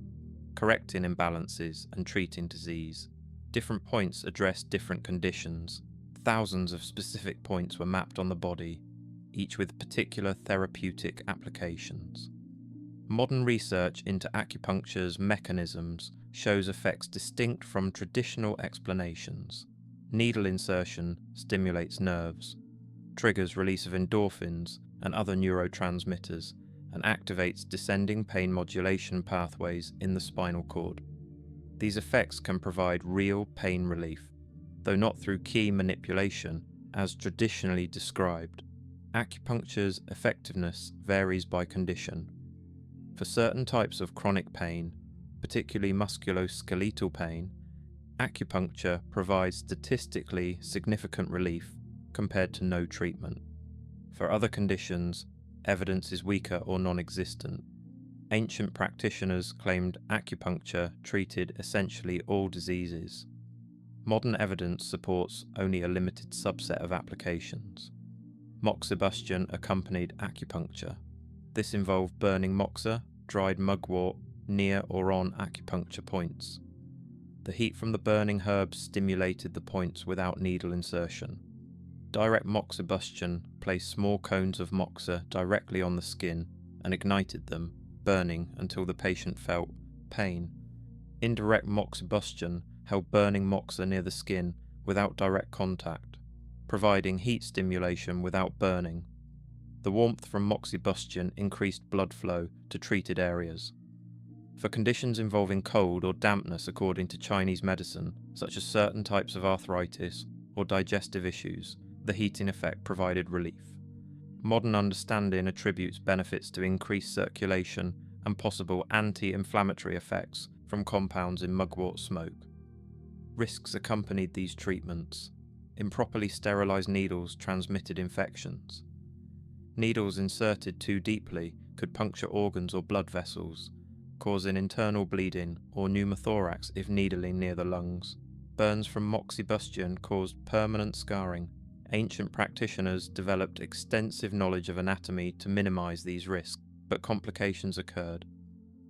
correcting imbalances and treating disease. Different points addressed different conditions. Thousands of specific points were mapped on the body, each with particular therapeutic applications. Modern research into acupuncture's mechanisms shows effects distinct from traditional explanations. Needle insertion stimulates nerves, triggers release of endorphins and other neurotransmitters, and activates descending pain modulation pathways in the spinal cord. These effects can provide real pain relief, though not through key manipulation as traditionally described. Acupuncture's effectiveness varies by condition. For certain types of chronic pain, particularly musculoskeletal pain, acupuncture provides statistically significant relief compared to no treatment. For other conditions, evidence is weaker or non-existent. Ancient practitioners claimed acupuncture treated essentially all diseases. Modern evidence supports only a limited subset of applications. Moxibustion accompanied acupuncture. This involved burning moxa, dried mugwort, near or on acupuncture points. The heat from the burning herbs stimulated the points without needle insertion. Direct moxibustion placed small cones of moxa directly on the skin and ignited them, burning until the patient felt pain. Indirect moxibustion held burning moxa near the skin without direct contact, providing heat stimulation without burning. The warmth from moxibustion increased blood flow to treated areas. For conditions involving cold or dampness according to Chinese medicine, such as certain types of arthritis or digestive issues, the heating effect provided relief. Modern understanding attributes benefits to increased circulation and possible anti-inflammatory effects from compounds in mugwort smoke. Risks accompanied these treatments. Improperly sterilized needles transmitted infections. Needles inserted too deeply could puncture organs or blood vessels, causing internal bleeding or pneumothorax if needling near the lungs. Burns from moxibustion caused permanent scarring. Ancient practitioners developed extensive knowledge of anatomy to minimize these risks, but complications occurred.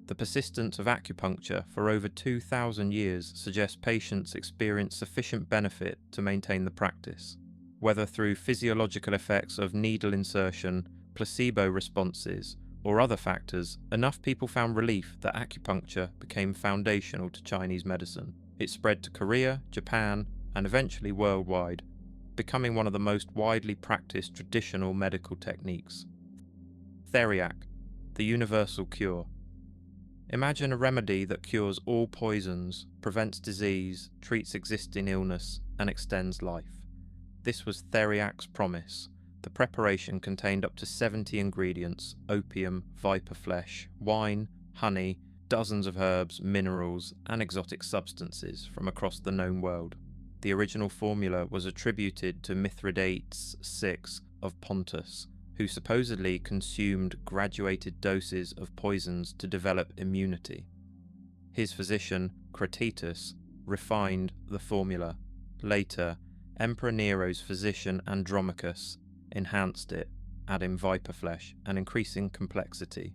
The persistence of acupuncture for over 2,000 years suggests patients experience sufficient benefit to maintain the practice. Whether through physiological effects of needle insertion, placebo responses, or other factors, enough people found relief that acupuncture became foundational to Chinese medicine. It spread to Korea, Japan, and eventually worldwide, becoming one of the most widely practiced traditional medical techniques. Theriac, the universal cure. Imagine a remedy that cures all poisons, prevents disease, treats existing illness, and extends life. This was Theriac's promise. The preparation contained up to 70 ingredients: opium, viper flesh, wine, honey, dozens of herbs, minerals, and exotic substances from across the known world. The original formula was attributed to Mithridates VI of Pontus, who supposedly consumed graduated doses of poisons to develop immunity. His physician, Crocodile, refined the formula. Later, Emperor Nero's physician Andromachus enhanced it, adding viper flesh and increasing complexity.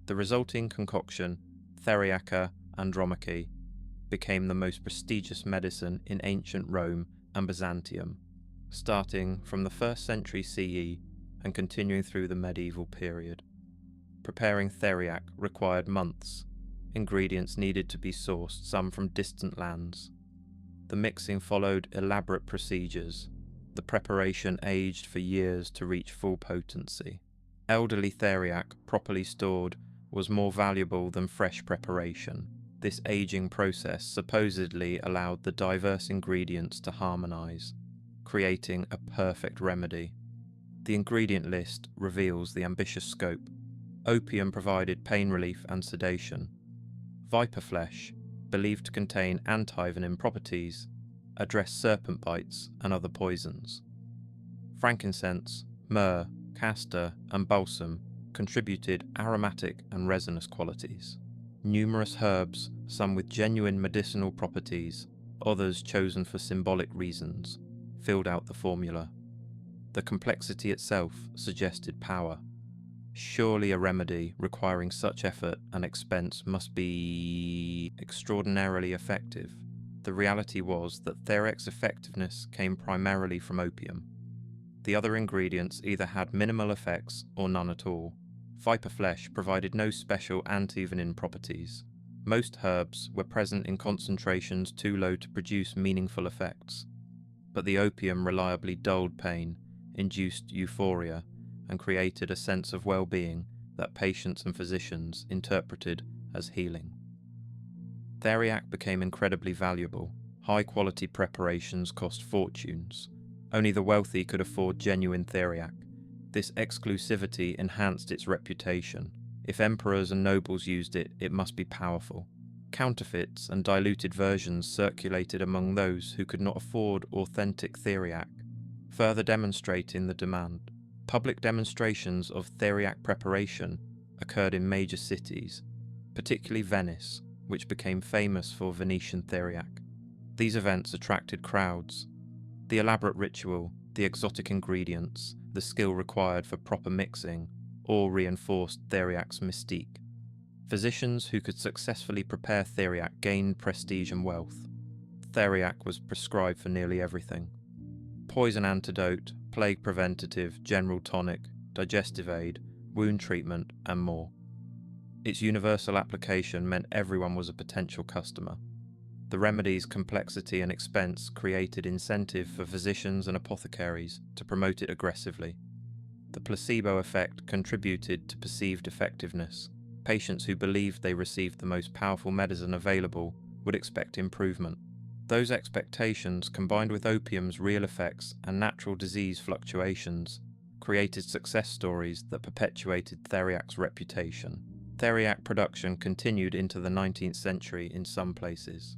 The resulting concoction, Theriaca Andromachi, became the most prestigious medicine in ancient Rome and Byzantium, starting from the 1st century CE and continuing through the medieval period. Preparing Theriac required months. Ingredients needed to be sourced, some from distant lands. The mixing followed elaborate procedures. The preparation aged for years to reach full potency. Elderly Theriac, properly stored, was more valuable than fresh preparation. This aging process supposedly allowed the diverse ingredients to harmonize. creating a perfect remedy. The ingredient list reveals the ambitious scope. Opium provided pain relief and sedation. Viper flesh, believed to contain antivenom properties, addressed serpent bites and other poisons. Frankincense, myrrh, castor, and balsam contributed aromatic and resinous qualities. Numerous herbs, some with genuine medicinal properties, others chosen for symbolic reasons, filled out the formula. The complexity itself suggested power. Surely a remedy requiring such effort and expense must be extraordinarily effective. The reality was that Theriac's effectiveness came primarily from opium. The other ingredients either had minimal effects or none at all. Viper flesh provided no special antivenin properties. Most herbs were present in concentrations too low to produce meaningful effects. But the opium reliably dulled pain, induced euphoria, and created a sense of well-being that patients and physicians interpreted as healing. Theriac became incredibly valuable. High-quality preparations cost fortunes. Only the wealthy could afford genuine Theriac. This exclusivity enhanced its reputation. If emperors and nobles used it, it must be powerful. Counterfeits and diluted versions circulated among those who could not afford authentic Theriac, further demonstrating the demand. Public demonstrations of Theriac preparation occurred in major cities, particularly Venice, which became famous for Venetian Theriac. These events attracted crowds. The elaborate ritual, the exotic ingredients, the skill required for proper mixing, all reinforced Theriac's mystique. Physicians who could successfully prepare Theriac gained prestige and wealth. Theriac was prescribed for nearly everything. Poison antidote, plague preventative, general tonic, digestive aid, wound treatment, and more. Its universal application meant everyone was a potential customer. The remedy's complexity and expense created incentive for physicians and apothecaries to promote it aggressively. The placebo effect contributed to perceived effectiveness. Patients who believed they received the most powerful medicine available would expect improvement. Those expectations, combined with opium's real effects and natural disease fluctuations, created success stories that perpetuated Theriac's reputation. Theriac production continued into the 19th century in some places.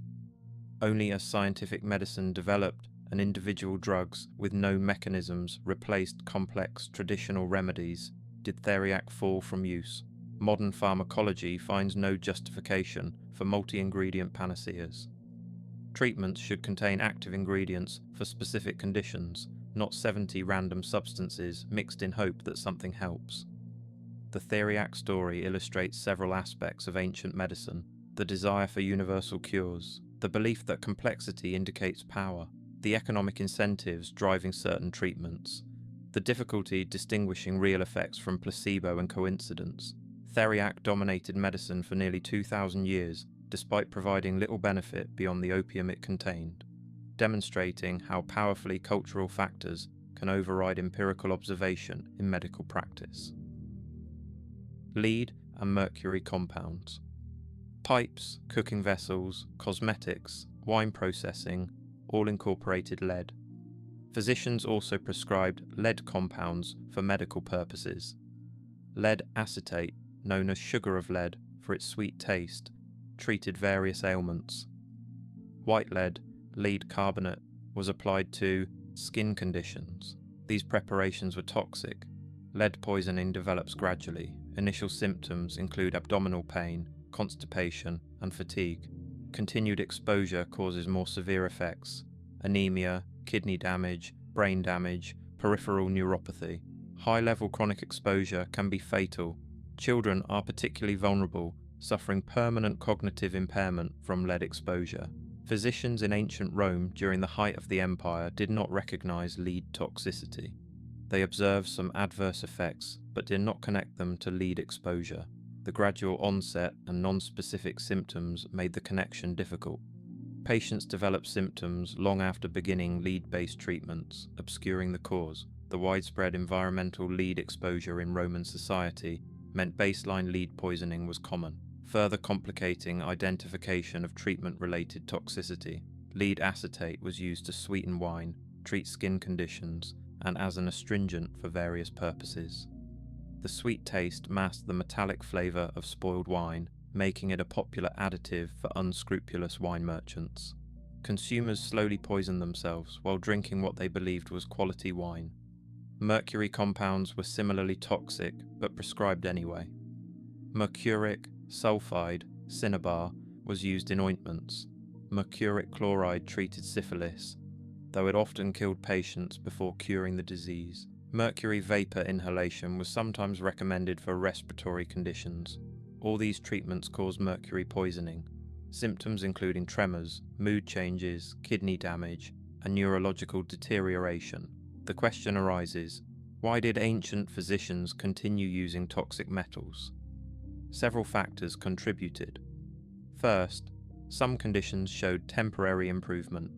Only as scientific medicine developed and individual drugs with known mechanisms replaced complex traditional remedies did Theriac fall from use. Modern pharmacology finds no justification for multi-ingredient panaceas. Treatments should contain active ingredients for specific conditions, not 70 random substances mixed in hope that something helps. The Theriac story illustrates several aspects of ancient medicine: the desire for universal cures, the belief that complexity indicates power, the economic incentives driving certain treatments, the difficulty distinguishing real effects from placebo and coincidence. Theriac dominated medicine for nearly 2,000 years, despite providing little benefit beyond the opium it contained, demonstrating how powerfully cultural factors can override empirical observation in medical practice. Lead and mercury compounds. Pipes, cooking vessels, cosmetics, wine processing, all incorporated lead. Physicians also prescribed lead compounds for medical purposes. Lead acetate, known as sugar of lead for its sweet taste, treated various ailments. White lead, lead carbonate, was applied to skin conditions. These preparations were toxic. Lead poisoning develops gradually. Initial symptoms include abdominal pain, constipation, and fatigue. Continued exposure causes more severe effects: anemia, kidney damage, brain damage, peripheral neuropathy. High-level chronic exposure can be fatal. Children are particularly vulnerable, suffering permanent cognitive impairment from lead exposure. Physicians in ancient Rome during the height of the empire did not recognize lead toxicity. They observed some adverse effects, but did not connect them to lead exposure. The gradual onset and non-specific symptoms made the connection difficult. Patients developed symptoms long after beginning lead-based treatments, obscuring the cause. The widespread environmental lead exposure in Roman society meant baseline lead poisoning was common, further complicating identification of treatment-related toxicity. Lead acetate was used to sweeten wine, treat skin conditions, and as an astringent for various purposes. The sweet taste masked the metallic flavour of spoiled wine, making it a popular additive for unscrupulous wine merchants. Consumers slowly poisoned themselves while drinking what they believed was quality wine. Mercury compounds were similarly toxic, but prescribed anyway. Mercuric, sulfide, cinnabar was used in ointments. Mercuric chloride treated syphilis, though it often killed patients before curing the disease. Mercury vapor inhalation was sometimes recommended for respiratory conditions. All these treatments cause mercury poisoning. Symptoms including tremors, mood changes, kidney damage, and neurological deterioration. The question arises, why did ancient physicians continue using toxic metals? Several factors contributed. First, some conditions showed temporary improvement,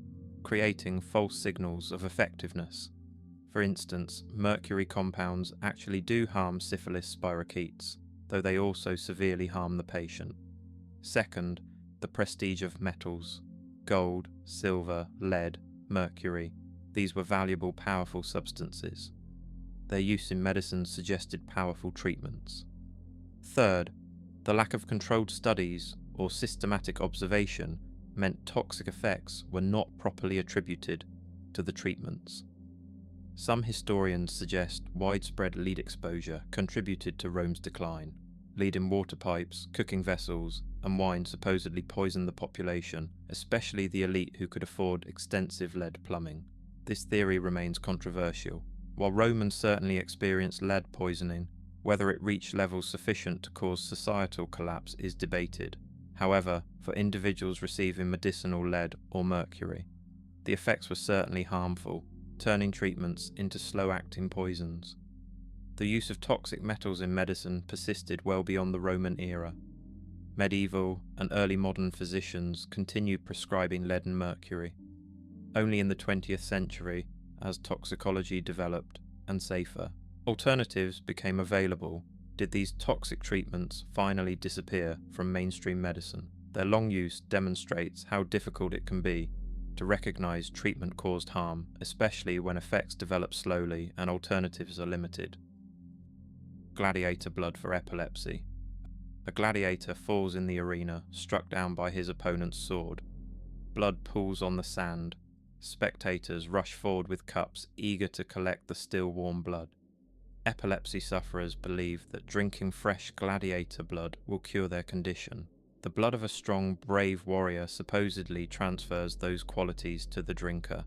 creating false signals of effectiveness. For instance, mercury compounds actually do harm syphilis spirochetes, though they also severely harm the patient. Second, the prestige of metals. Gold, silver, lead, mercury. These were valuable, powerful substances. Their use in medicine suggested powerful treatments. Third, the lack of controlled studies or systematic observation meant toxic effects were not properly attributed to the treatments. Some historians suggest widespread lead exposure contributed to Rome's decline. Lead in water pipes, cooking vessels, and wine supposedly poisoned the population, especially the elite who could afford extensive lead plumbing. This theory remains controversial. While Romans certainly experienced lead poisoning, whether it reached levels sufficient to cause societal collapse is debated. However, for individuals receiving medicinal lead or mercury, the effects were certainly harmful, turning treatments into slow-acting poisons. The use of toxic metals in medicine persisted well beyond the Roman era. Medieval and early modern physicians continued prescribing lead and mercury. Only in the 20th century, as toxicology developed and safer alternatives became available, did these toxic treatments finally disappear from mainstream medicine. Their long use demonstrates how difficult it can be to recognize treatment-caused harm, especially when effects develop slowly and alternatives are limited. Gladiator blood for epilepsy. A gladiator falls in the arena, struck down by his opponent's sword. Blood pools on the sand. Spectators rush forward with cups, eager to collect the still warm blood. Epilepsy sufferers believe that drinking fresh gladiator blood will cure their condition. The blood of a strong, brave warrior supposedly transfers those qualities to the drinker,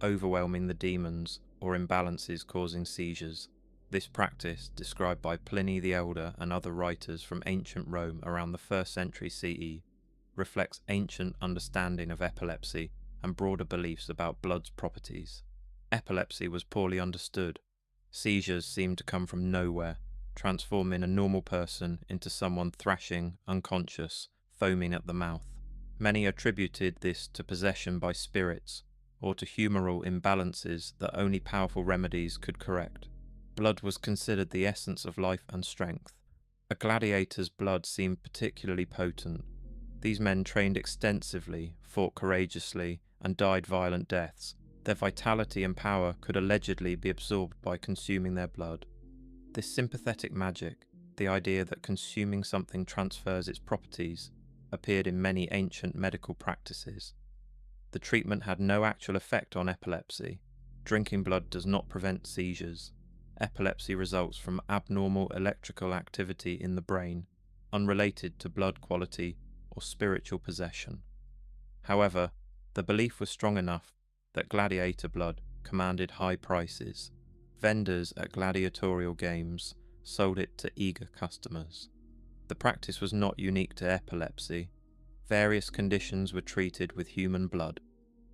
overwhelming the demons or imbalances causing seizures. This practice, described by Pliny the Elder and other writers from ancient Rome around the 1st century CE, reflects ancient understanding of epilepsy and broader beliefs about blood's properties. Epilepsy was poorly understood. Seizures seemed to come from nowhere, transforming a normal person into someone thrashing, unconscious, foaming at the mouth. Many attributed this to possession by spirits, or to humoral imbalances that only powerful remedies could correct. Blood was considered the essence of life and strength. A gladiator's blood seemed particularly potent. These men trained extensively, fought courageously, and died violent deaths. Their vitality and power could allegedly be absorbed by consuming their blood. This sympathetic magic, the idea that consuming something transfers its properties, appeared in many ancient medical practices. The treatment had no actual effect on epilepsy. Drinking blood does not prevent seizures. Epilepsy results from abnormal electrical activity in the brain, unrelated to blood quality or spiritual possession. However, the belief was strong enough that gladiator blood commanded high prices. Vendors at gladiatorial games sold it to eager customers. The practice was not unique to epilepsy. Various conditions were treated with human blood,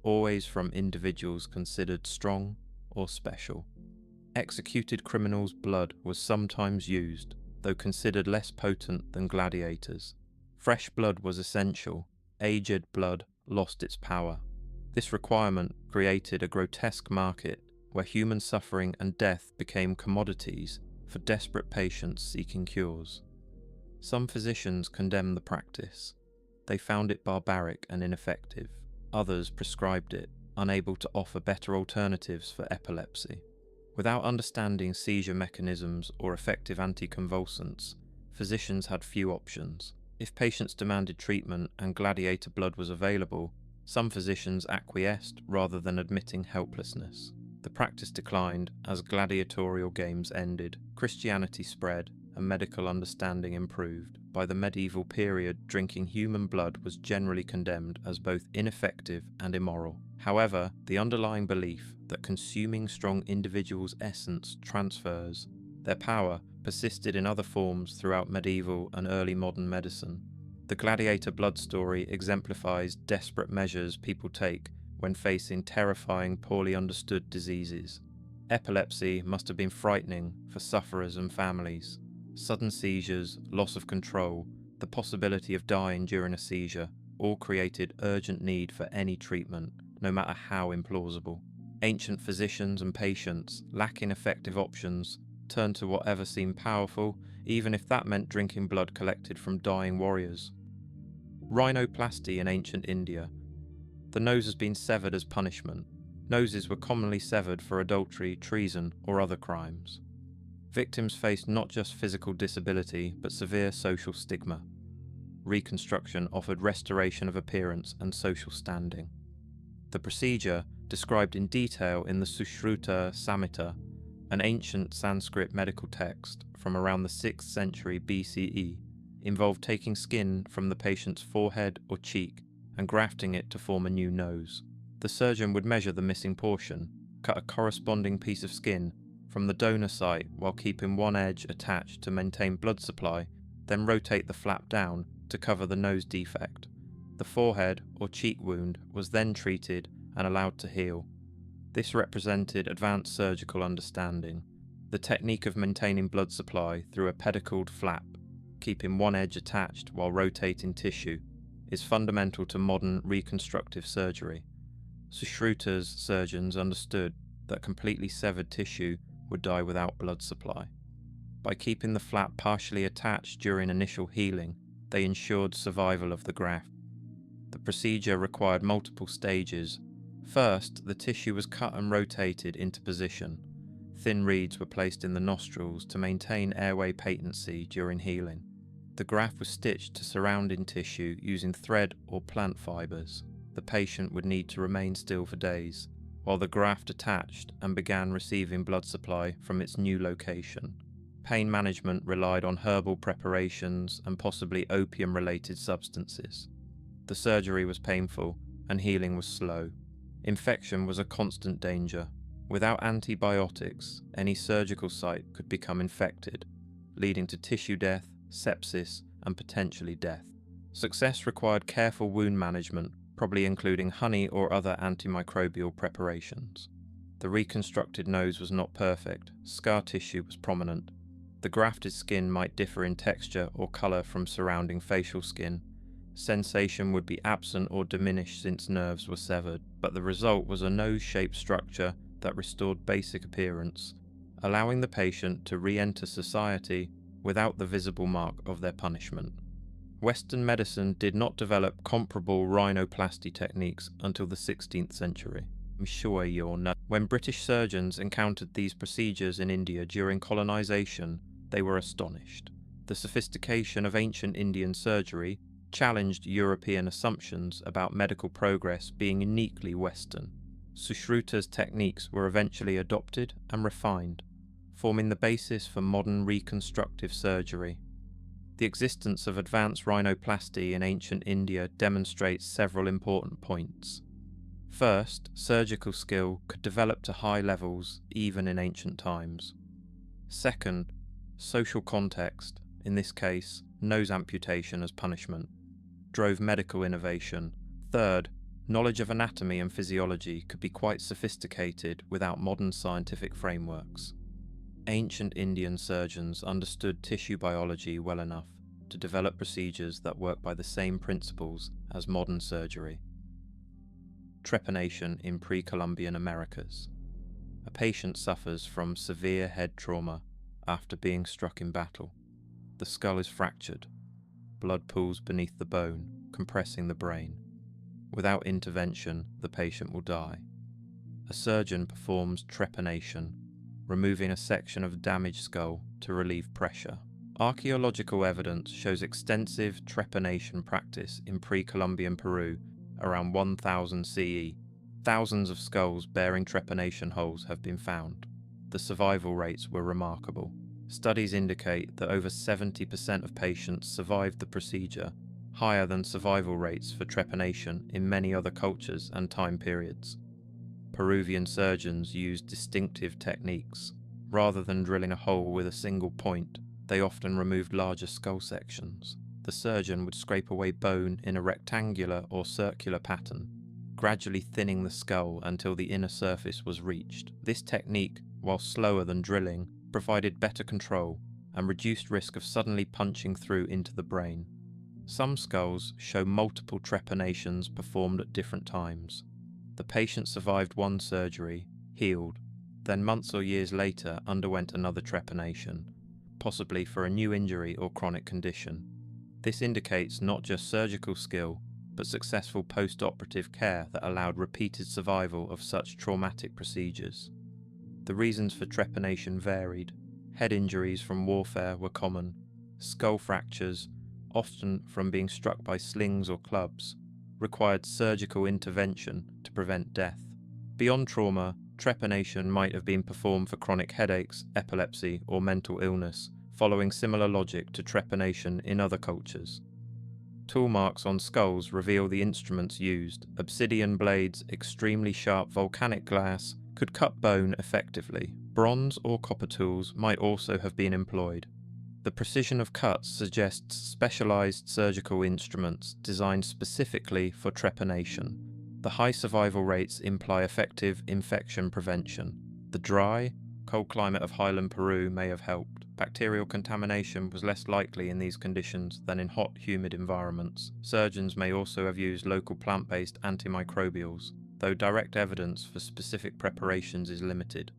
always from individuals considered strong or special. Executed criminals' blood was sometimes used, though considered less potent than gladiators. Fresh blood was essential. Aged blood lost its power. This requirement created a grotesque market where human suffering and death became commodities for desperate patients seeking cures. Some physicians condemned the practice. They found it barbaric and ineffective. Others prescribed it, unable to offer better alternatives for epilepsy. Without understanding seizure mechanisms or effective anticonvulsants, physicians had few options. If patients demanded treatment and Gladiator blood was available, some physicians acquiesced rather than admitting helplessness. The practice declined as gladiatorial games ended, Christianity spread, and medical understanding improved. By the medieval period, drinking human blood was generally condemned as both ineffective and immoral. However, the underlying belief that consuming strong individuals' essence transfers their power persisted in other forms throughout medieval and early modern medicine. The Gladiator blood story exemplifies desperate measures people take when facing terrifying, poorly understood diseases. Epilepsy must have been frightening for sufferers and families. Sudden seizures, loss of control, the possibility of dying during a seizure, all created urgent need for any treatment, no matter how implausible. Ancient physicians and patients, lacking effective options, turned to whatever seemed powerful, even if that meant drinking blood collected from dying warriors. Rhinoplasty in ancient India. The nose has been severed as punishment. Noses were commonly severed for adultery, treason, or other crimes. Victims faced not just physical disability, but severe social stigma. Reconstruction offered restoration of appearance and social standing. The procedure, described in detail in the Sushruta Samhita, an ancient Sanskrit medical text from around the 6th century BCE, involved taking skin from the patient's forehead or cheek and grafting it to form a new nose. The surgeon would measure the missing portion, cut a corresponding piece of skin from the donor site while keeping one edge attached to maintain blood supply, then rotate the flap down to cover the nose defect. The forehead or cheek wound was then treated and allowed to heal. This represented advanced surgical understanding. The technique of maintaining blood supply through a pedicled flap, keeping one edge attached while rotating tissue, is fundamental to modern reconstructive surgery. Sushruta's surgeons understood that completely severed tissue would die without blood supply. By keeping the flap partially attached during initial healing, they ensured survival of the graft. The procedure required multiple stages. First, the tissue was cut and rotated into position. Thin reeds were placed in the nostrils to maintain airway patency during healing. The graft was stitched to surrounding tissue using thread or plant fibers. The patient would need to remain still for days, while the graft attached and began receiving blood supply from its new location. Pain management relied on herbal preparations and possibly opium-related substances. The surgery was painful and healing was slow. Infection was a constant danger. Without antibiotics, any surgical site could become infected, leading to tissue death, sepsis, and potentially death. Success required careful wound management, probably including honey or other antimicrobial preparations. The reconstructed nose was not perfect, scar tissue was prominent. The grafted skin might differ in texture or colour from surrounding facial skin. Sensation would be absent or diminished since nerves were severed, but the result was a nose-shaped structure that restored basic appearance, allowing the patient to re-enter society without the visible mark of their punishment. Western medicine did not develop comparable rhinoplasty techniques until the 16th century. I'm sure you'll know. When British surgeons encountered these procedures in India during colonization, they were astonished. The sophistication of ancient Indian surgery challenged European assumptions about medical progress being uniquely Western. Sushruta's techniques were eventually adopted and refined, forming the basis for modern reconstructive surgery. The existence of advanced rhinoplasty in ancient India demonstrates several important points. First, surgical skill could develop to high levels even in ancient times. Second, social context, in this case, nose amputation as punishment, drove medical innovation. Third, knowledge of anatomy and physiology could be quite sophisticated without modern scientific frameworks. Ancient Indian surgeons understood tissue biology well enough to develop procedures that work by the same principles as modern surgery. Trepanation in pre-Columbian Americas. A patient suffers from severe head trauma after being struck in battle. The skull is fractured. Blood pools beneath the bone, compressing the brain. Without intervention, the patient will die. A surgeon performs trepanation, removing a section of damaged skull to relieve pressure. Archaeological evidence shows extensive trepanation practice in pre-Columbian Peru around 1000 CE. Thousands of skulls bearing trepanation holes have been found. The survival rates were remarkable. Studies indicate that over 70% of patients survived the procedure, higher than survival rates for trepanation in many other cultures and time periods. Peruvian surgeons used distinctive techniques. Rather than drilling a hole with a single point, they often removed larger skull sections. The surgeon would scrape away bone in a rectangular or circular pattern, gradually thinning the skull until the inner surface was reached. This technique, while slower than drilling, provided better control and reduced risk of suddenly punching through into the brain. Some skulls show multiple trepanations performed at different times. The patient survived one surgery, healed, then months or years later underwent another trepanation, possibly for a new injury or chronic condition. This indicates not just surgical skill, but successful post-operative care that allowed repeated survival of such traumatic procedures. The reasons for trepanation varied. Head injuries from warfare were common. Skull fractures, often from being struck by slings or clubs, required surgical intervention to prevent death. Beyond trauma, trepanation might have been performed for chronic headaches, epilepsy, or mental illness, following similar logic to trepanation in other cultures. Tool marks on skulls reveal the instruments used. Obsidian blades, extremely sharp volcanic glass, could cut bone effectively. Bronze or copper tools might also have been employed. The precision of cuts suggests specialized surgical instruments designed specifically for trepanation. The high survival rates imply effective infection prevention. The dry, cold climate of highland Peru may have helped. Bacterial contamination was less likely in these conditions than in hot, humid environments. Surgeons may also have used local plant-based antimicrobials, though direct evidence for specific preparations is limited.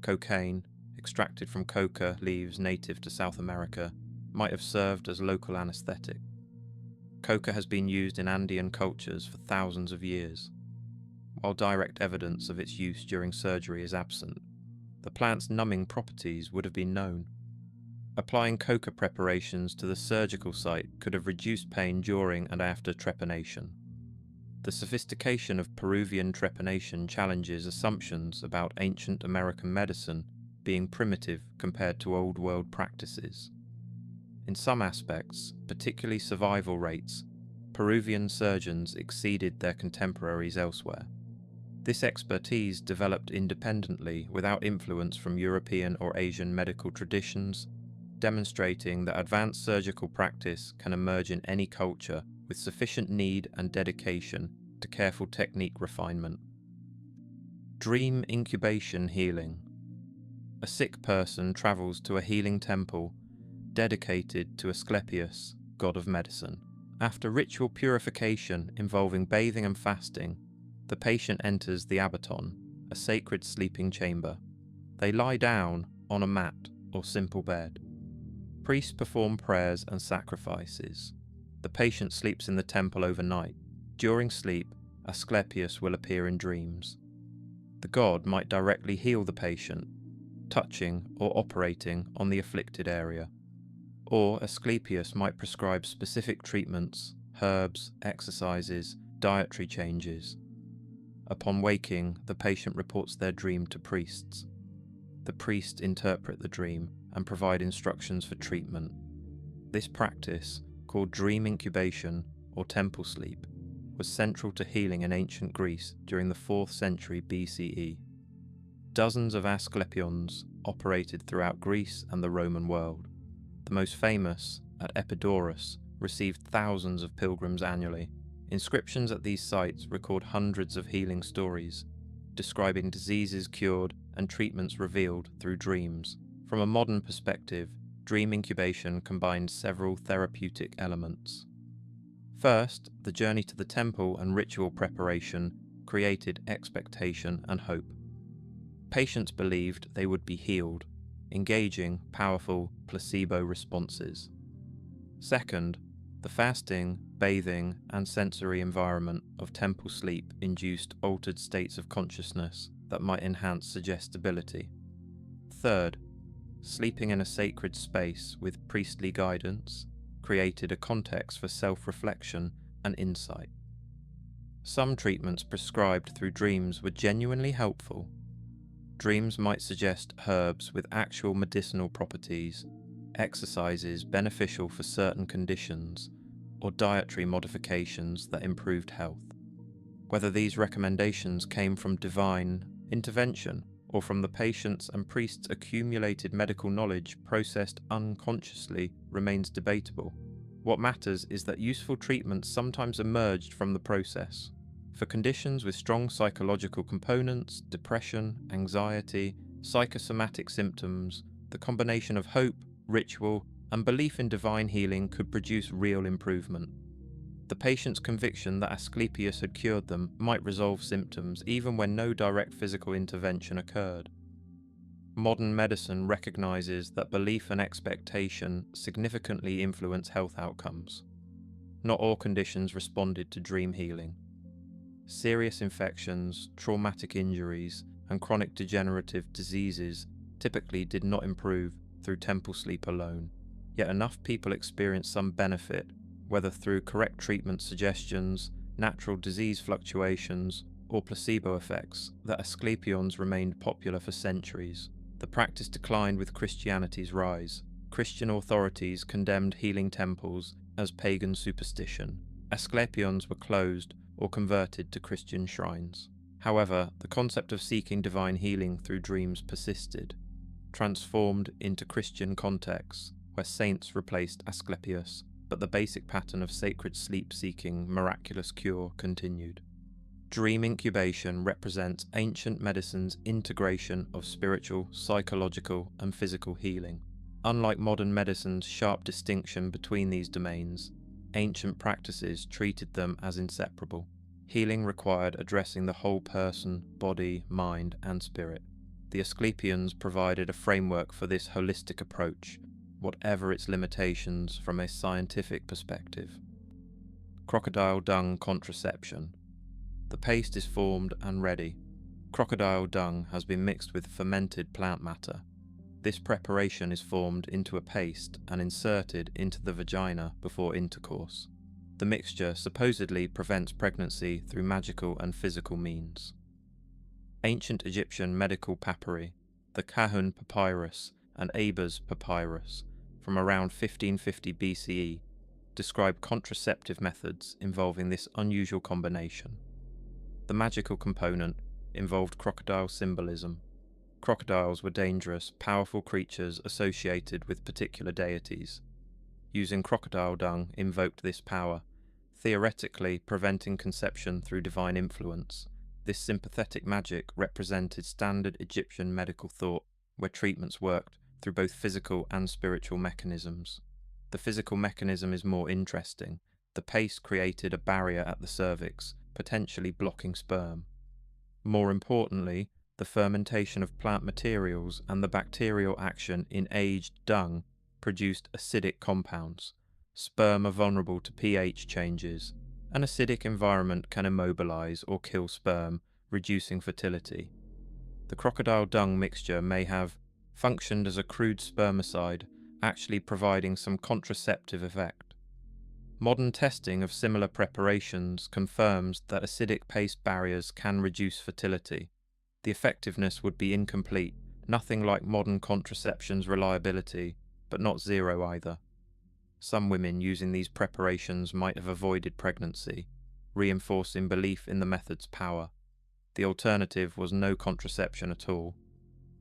Cocaine, extracted from coca leaves native to South America, might have served as local anesthetic. Coca has been used in Andean cultures for thousands of years. While direct evidence of its use during surgery is absent, the plant's numbing properties would have been known. Applying coca preparations to the surgical site could have reduced pain during and after trepanation. The sophistication of Peruvian trepanation challenges assumptions about ancient American medicine being primitive compared to Old World practices. In some aspects, particularly survival rates, Peruvian surgeons exceeded their contemporaries elsewhere. This expertise developed independently without influence from European or Asian medical traditions, demonstrating that advanced surgical practice can emerge in any culture with sufficient need and dedication to careful technique refinement. Dream incubation healing. A sick person travels to a healing temple dedicated to Asclepius, god of medicine. After ritual purification involving bathing and fasting, the patient enters the abaton, a sacred sleeping chamber. They lie down on a mat or simple bed. Priests perform prayers and sacrifices. The patient sleeps in the temple overnight. During sleep, Asclepius will appear in dreams. The god might directly heal the patient, touching or operating on the afflicted area. Or Asclepius might prescribe specific treatments, herbs, exercises, dietary changes. Upon waking, the patient reports their dream to priests. The priests interpret the dream and provide instructions for treatment. This practice, called dream incubation or temple sleep, was central to healing in ancient Greece during the 4th century BCE. Dozens of Asclepions operated throughout Greece and the Roman world. The most famous, at Epidaurus, received thousands of pilgrims annually. Inscriptions at these sites record hundreds of healing stories, describing diseases cured and treatments revealed through dreams. From a modern perspective, dream incubation combines several therapeutic elements. First, the journey to the temple and ritual preparation created expectation and hope. Patients believed they would be healed, engaging powerful placebo responses. Second, The fasting, bathing, and sensory environment of temple sleep induced altered states of consciousness that might enhance suggestibility. Third, sleeping in a sacred space with priestly guidance created a context for self-reflection and insight. Some treatments prescribed through dreams were genuinely helpful. Dreams might suggest herbs with actual medicinal properties, exercises beneficial for certain conditions, or dietary modifications that improved health. Whether these recommendations came from divine intervention or from the patient's and priest's accumulated medical knowledge processed unconsciously remains debatable. What matters is that useful treatments sometimes emerged from the process. For conditions with strong psychological components, depression, anxiety, psychosomatic symptoms, the combination of hope, ritual, and belief in divine healing could produce real improvement. The patient's conviction that Asclepius had cured them might resolve symptoms even when no direct physical intervention occurred. Modern medicine recognizes that belief and expectation significantly influence health outcomes. Not all conditions responded to dream healing. Serious infections, traumatic injuries, and chronic degenerative diseases typically did not improve through temple sleep alone, yet enough people experienced some benefit, whether through correct treatment suggestions, natural disease fluctuations, or placebo effects, that Asclepions remained popular for centuries. The practice declined with Christianity's rise. Christian authorities condemned healing temples as pagan superstition. Asclepions were closed or converted to Christian shrines. However, the concept of seeking divine healing through dreams persisted, transformed into Christian contexts where saints replaced Asclepius, but the basic pattern of sacred sleep-seeking miraculous cure continued. Dream incubation represents ancient medicine's integration of spiritual, psychological, and physical healing. Unlike modern medicine's sharp distinction between these domains, ancient practices treated them as inseparable. Healing required addressing the whole person, body, mind, and spirit. The Asclepians provided a framework for this holistic approach, whatever its limitations from a scientific perspective. Crocodile dung contraception. The paste is formed and ready. Crocodile dung has been mixed with fermented plant matter. This preparation is formed into a paste and inserted into the vagina before intercourse. The mixture supposedly prevents pregnancy through magical and physical means. Ancient Egyptian medical papyri, the Kahun papyrus and Aber's papyrus, from around 1550 BCE, describe contraceptive methods involving this unusual combination. The magical component involved crocodile symbolism. Crocodiles were dangerous, powerful creatures associated with particular deities. Using crocodile dung invoked this power, theoretically preventing conception through divine influence. This sympathetic magic represented standard Egyptian medical thought, where treatments worked through both physical and spiritual mechanisms. The physical mechanism is more interesting. The paste created a barrier at the cervix, potentially blocking sperm. More importantly, the fermentation of plant materials and the bacterial action in aged dung produced acidic compounds. Sperm are vulnerable to pH changes. An acidic environment can immobilize or kill sperm, reducing fertility. The crocodile dung mixture may have functioned as a crude spermicide, actually providing some contraceptive effect. Modern testing of similar preparations confirms that acidic paste barriers can reduce fertility. The effectiveness would be incomplete, nothing like modern contraception's reliability, but not zero either. Some women using these preparations might have avoided pregnancy, reinforcing belief in the method's power. The alternative was no contraception at all.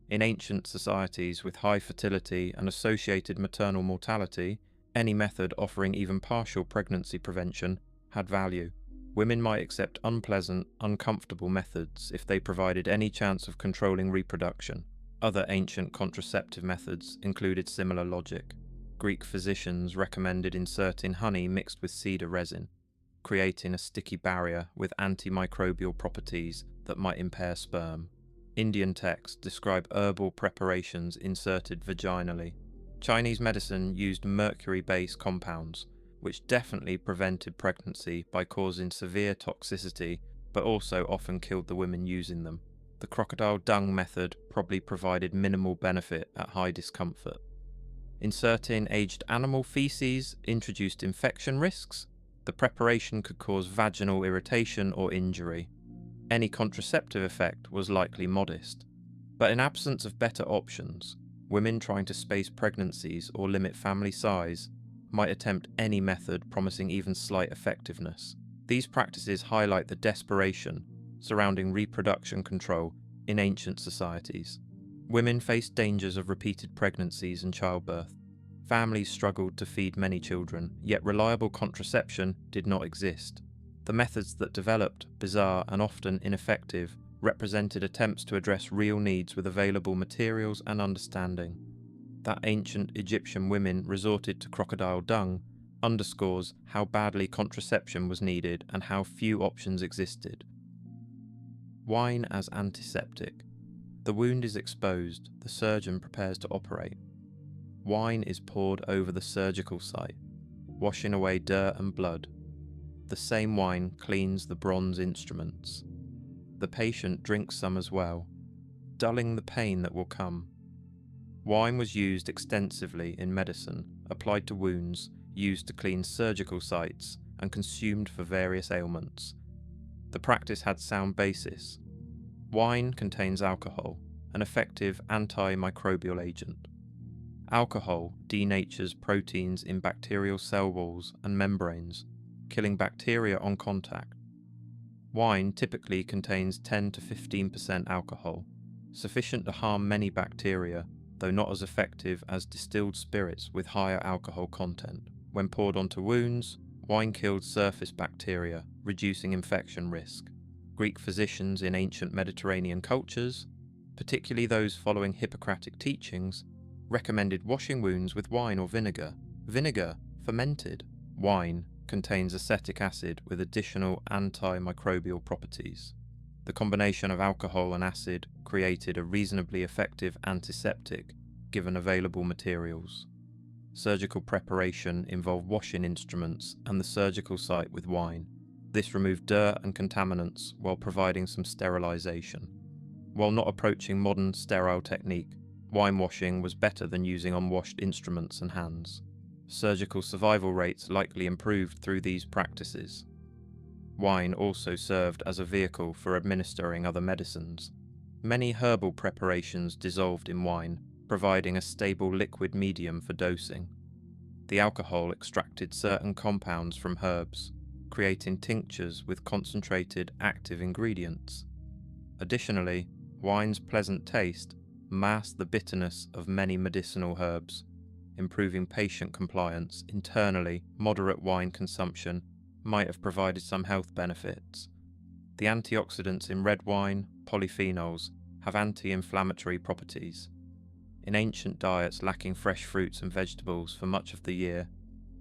In ancient societies with high fertility and associated maternal mortality, any method offering even partial pregnancy prevention had value. Women might accept unpleasant, uncomfortable methods if they provided any chance of controlling reproduction. Other ancient contraceptive methods included similar logic. Greek physicians recommended inserting honey mixed with cedar resin, creating a sticky barrier with antimicrobial properties that might impair sperm. Indian texts describe herbal preparations inserted vaginally. Chinese medicine used mercury-based compounds, which definitely prevented pregnancy by causing severe toxicity, but also often killed the women using them. The crocodile dung method probably provided minimal benefit at high discomfort. Inserting aged animal feces introduced infection risks. The preparation could cause vaginal irritation or injury. Any contraceptive effect was likely modest. But in absence of better options, women trying to space pregnancies or limit family size might attempt any method promising even slight effectiveness. These practices highlight the desperation surrounding reproduction control in ancient societies. Women faced dangers of repeated pregnancies and childbirth. Families struggled to feed many children, yet reliable contraception did not exist. The methods that developed, bizarre and often ineffective, represented attempts to address real needs with available materials and understanding. That ancient Egyptian women resorted to crocodile dung underscores how badly contraception was needed and how few options existed. Wine as antiseptic. The wound is exposed, the surgeon prepares to operate. Wine is poured over the surgical site, washing away dirt and blood. The same wine cleans the bronze instruments. The patient drinks some as well, dulling the pain that will come. Wine was used extensively in medicine, applied to wounds, used to clean surgical sites, and consumed for various ailments. The practice had sound basis. Wine contains alcohol, an effective antimicrobial agent. Alcohol denatures proteins in bacterial cell walls and membranes, killing bacteria on contact. Wine typically contains 10 to 15% alcohol, sufficient to harm many bacteria, though not as effective as distilled spirits with higher alcohol content. When poured onto wounds, wine killed surface bacteria, reducing infection risk. Greek physicians in ancient Mediterranean cultures, particularly those following Hippocratic teachings, recommended washing wounds with wine or vinegar. Vinegar, fermented. Wine contains acetic acid with additional antimicrobial properties. The combination of alcohol and acid created a reasonably effective antiseptic given available materials. Surgical preparation involved washing instruments and the surgical site with wine. This removed dirt and contaminants while providing some sterilization. While not approaching modern sterile technique, wine washing was better than using unwashed instruments and hands. Surgical survival rates likely improved through these practices. Wine also served as a vehicle for administering other medicines. Many herbal preparations dissolved in wine, providing a stable liquid medium for dosing. The alcohol extracted certain compounds from herbs, creating tinctures with concentrated active ingredients. Additionally, wine's pleasant taste masked the bitterness of many medicinal herbs, improving patient compliance. Internally, moderate wine consumption might have provided some health benefits. The antioxidants in red wine, polyphenols, have anti-inflammatory properties. In ancient diets lacking fresh fruits and vegetables for much of the year,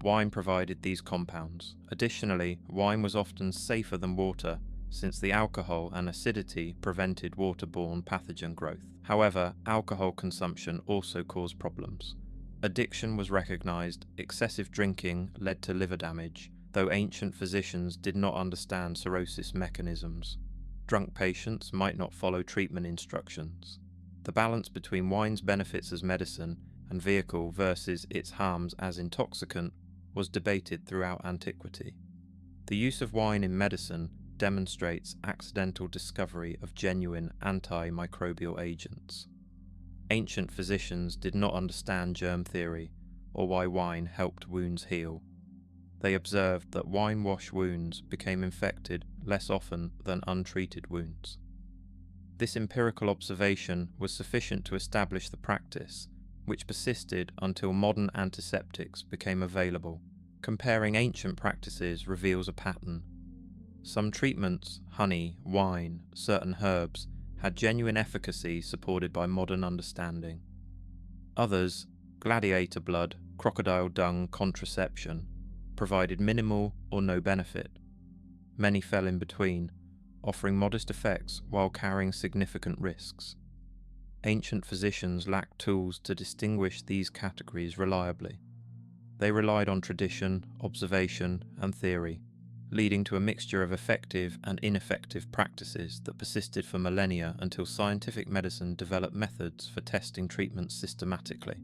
wine provided these compounds. Additionally, wine was often safer than water, since the alcohol and acidity prevented waterborne pathogen growth. However, alcohol consumption also caused problems. Addiction was recognized, excessive drinking led to liver damage, though ancient physicians did not understand cirrhosis mechanisms. Drunk patients might not follow treatment instructions. The balance between wine's benefits as medicine and vehicle versus its harms as intoxicant was debated throughout antiquity. The use of wine in medicine demonstrates accidental discovery of genuine antimicrobial agents. Ancient physicians did not understand germ theory or why wine helped wounds heal. They observed that wine-washed wounds became infected less often than untreated wounds. This empirical observation was sufficient to establish the practice, which persisted until modern antiseptics became available. Comparing ancient practices reveals a pattern. Some treatments, honey, wine, certain herbs, had genuine efficacy supported by modern understanding. Others, gladiator blood, crocodile dung, contraception, provided minimal or no benefit. Many fell in between, offering modest effects while carrying significant risks. Ancient physicians lacked tools to distinguish these categories reliably. They relied on tradition, observation, and theory, leading to a mixture of effective and ineffective practices that persisted for millennia until scientific medicine developed methods for testing treatments systematically.